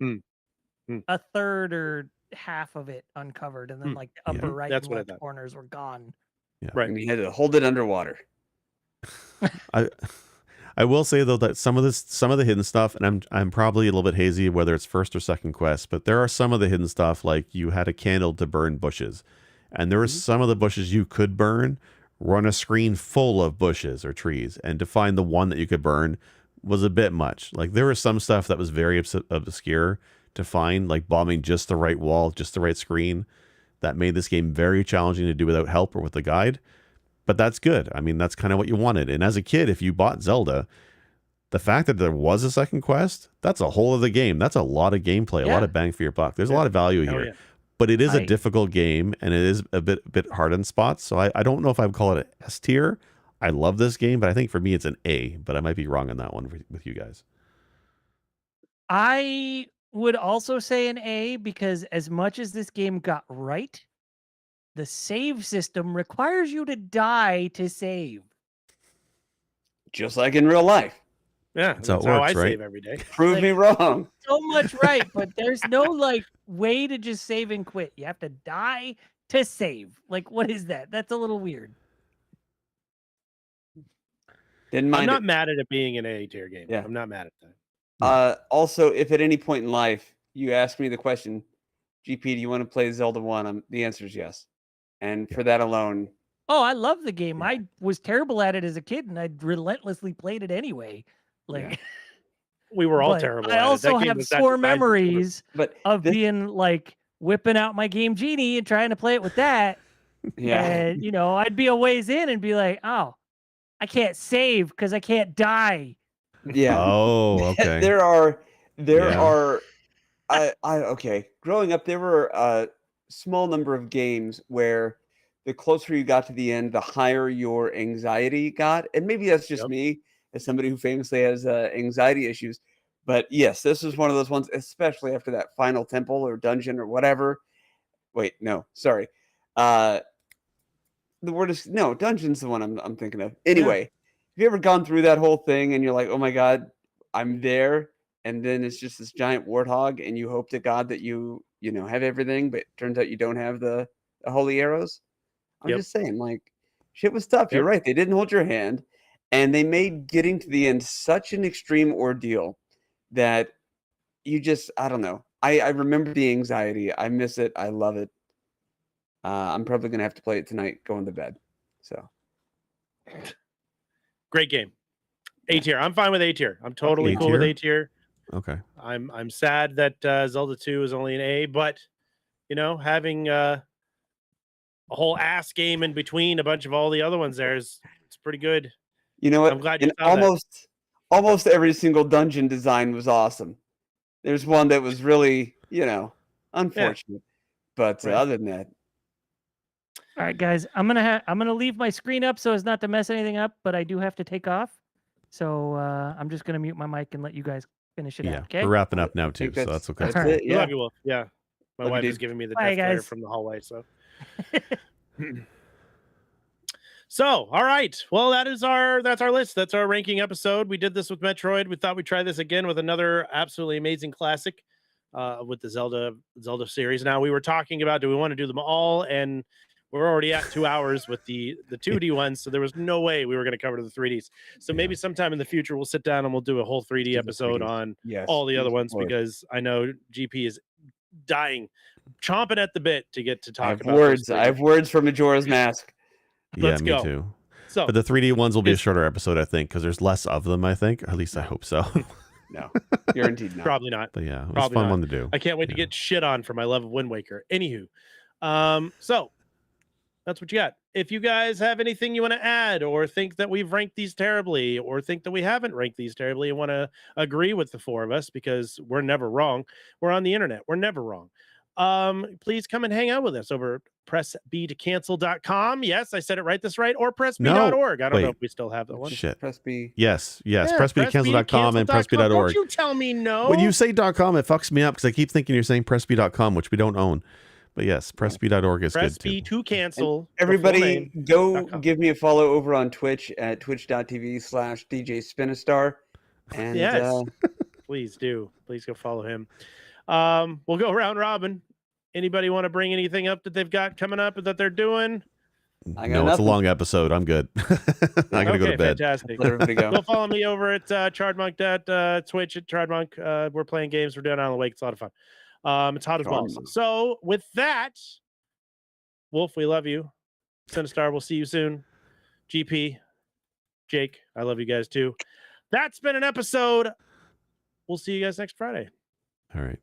a third or half of it uncovered, and then like the upper right and left corners were gone. Yeah. Right. And you had to hold it underwater. I will say though that some of the hidden stuff, and I'm probably a little bit hazy whether it's first or second quest, but there are some of the hidden stuff, like you had a candle to burn bushes, and there were some of the bushes you could burn run a screen full of bushes or trees, and to find the one that you could burn was a bit much. Like there was some stuff that was very obscure to find, like bombing just the right wall, just the right screen, that made this game very challenging to do without help or with the guide. but that's good. I mean, that's kind of what you wanted. And as a kid, if you bought Zelda, the fact that there was a second quest, that's a whole other game. That's a lot of gameplay, a lot Yeah. of bang for your buck. There's a lot of value Oh, here. yeah. But it is a I- difficult game, and it is a bit hard in spots. So I don't know if I would call it an S tier. I love this game, but I think for me it's an A. But I might be wrong on that one with you guys. I would also say an A because as much as this game got right, the save system requires you to die to save. Just like in real life. Yeah, That's that's how it how works, I right? save every day. Prove Like- me wrong. So much right, but there's no like way to just save and quit. You have to die to save. Like, what is that? That's a little weird. Didn't I'm mind not it. mad at it being an A tier game. Yeah. I'm not mad at that. Also, if at any point in life you ask me the question, GP, do you want to play Zelda 1? The answer is yes. And for that alone, Oh, I love the game. Yeah. I was terrible at it as a kid, and I relentlessly played it anyway. Like, Yeah. We were all but terrible I at it. also That game have was that sore designed for children. memories but of this- being like whipping out my Game Genie and trying to play it with that. yeah, And I'd be a ways in and be like, oh, I can't save because I can't die. yeah. Oh, okay. there are Yeah. okay. Growing up, there were a small number of games where the closer you got to the end, the higher your anxiety got. And maybe that's just Yep. me as somebody who famously has anxiety issues. But yes, this is one of those ones, especially after that final temple or dungeon or whatever. Wait, no, sorry. The word is no, dungeon's the one I'm thinking of. Anyway, have you ever gone through that whole thing and you're like, oh my God, I'm there, and then it's just this giant warthog, and you hope to God that you have everything, but it turns out you don't have the holy arrows. I'm Yep. just saying, like, shit was tough. You're Yep. right. They didn't hold your hand, and they made getting to the end such an extreme ordeal that you just, I don't know. I remember the anxiety. I miss it. I love it. I'm probably gonna have to play it tonight going to bed. So Great game. A tier. I'm fine with A tier. I'm totally A cool with tier? A tier. Okay. I'm sad that Zelda 2 is only an A, but having a whole ass game in between a bunch of all the other ones it's pretty good. you know what? I'm glad you And found that. almost every single dungeon design was awesome. There's one that was really, unfortunate. But Right. other than that, All right, guys, I'm gonna leave my screen up so as not to mess anything up, but I do have to take off. So I'm just gonna mute my mic and let you guys finish it Yeah. out. Okay. We're wrapping up now I too, think so that's okay. That's All right. it. We Yeah. love you, Wolf. Yeah. My Love you, wife is dude. giving me the Bye, death glare guys. from the hallway. So all right. Well, that's our list. That's our ranking episode. We did this with Metroid. We thought we'd try this again with another absolutely amazing classic with the Zelda series. Now we were talking about, do we want to do them all? And we're already at 2 hours with the 2D ones, so there was no way we were going to cover the 3Ds. So maybe sometime in the future we'll sit down and we'll do a whole 3D Do the episode 3Ds. on Yes. all the other yes, ones Lord. because I know GP is dying, chomping at the bit to get to I talk have about words. those I have words for Majora's Mask. Yeah, Let's me go. too. So But the 3D ones will be a It's- shorter episode, I think, because there's less of them, I think. Or at least I hope so. No, guaranteed not. probably not. But yeah, it was a Probably fun not. one to do. I can't wait to Yeah. get shit on for my love of Wind Waker. Anywho, so that's what you got. If you guys have anything you want to add, or think that we've ranked these terribly, or think that we haven't ranked these terribly, and want to agree with the four of us because we're never wrong. We're on the internet. We're never wrong. Please come and hang out with us over at pressbtocancel.com. Yes, I said it right this right, or pressb.org. I don't know wait. if we still have that one. Shit. Press B. Yes. Yeah, pressbcancel.com and pressbcancel.com. Don't pressb.org. you tell me no. When you say .com, it fucks me up because I keep thinking you're saying pressb.com, which we don't own. But yes, pressb.org is press good B too. to cancel. the full Everybody, name. go .com. give me a follow over on Twitch at twitch.tv/DJ Spinistar. And Yes. Please do. Please go follow him. We'll go round robin. Anybody want to bring anything up that they've got coming up that they're doing? I got No, it's a nothing. long episode. I'm good. I gotta go to bed. Fantastic. let everybody go. Go follow me over at Chardmonk at Twitch at Chardmonk. We're playing games. We're doing it on the wake. It's a lot of fun. It's hot as balls. Chardmonk. So with that, Wolf, we love you. Sinistar, we'll see you soon. GP, Jake, I love you guys too. That's been an episode. We'll see you guys next Friday. All right.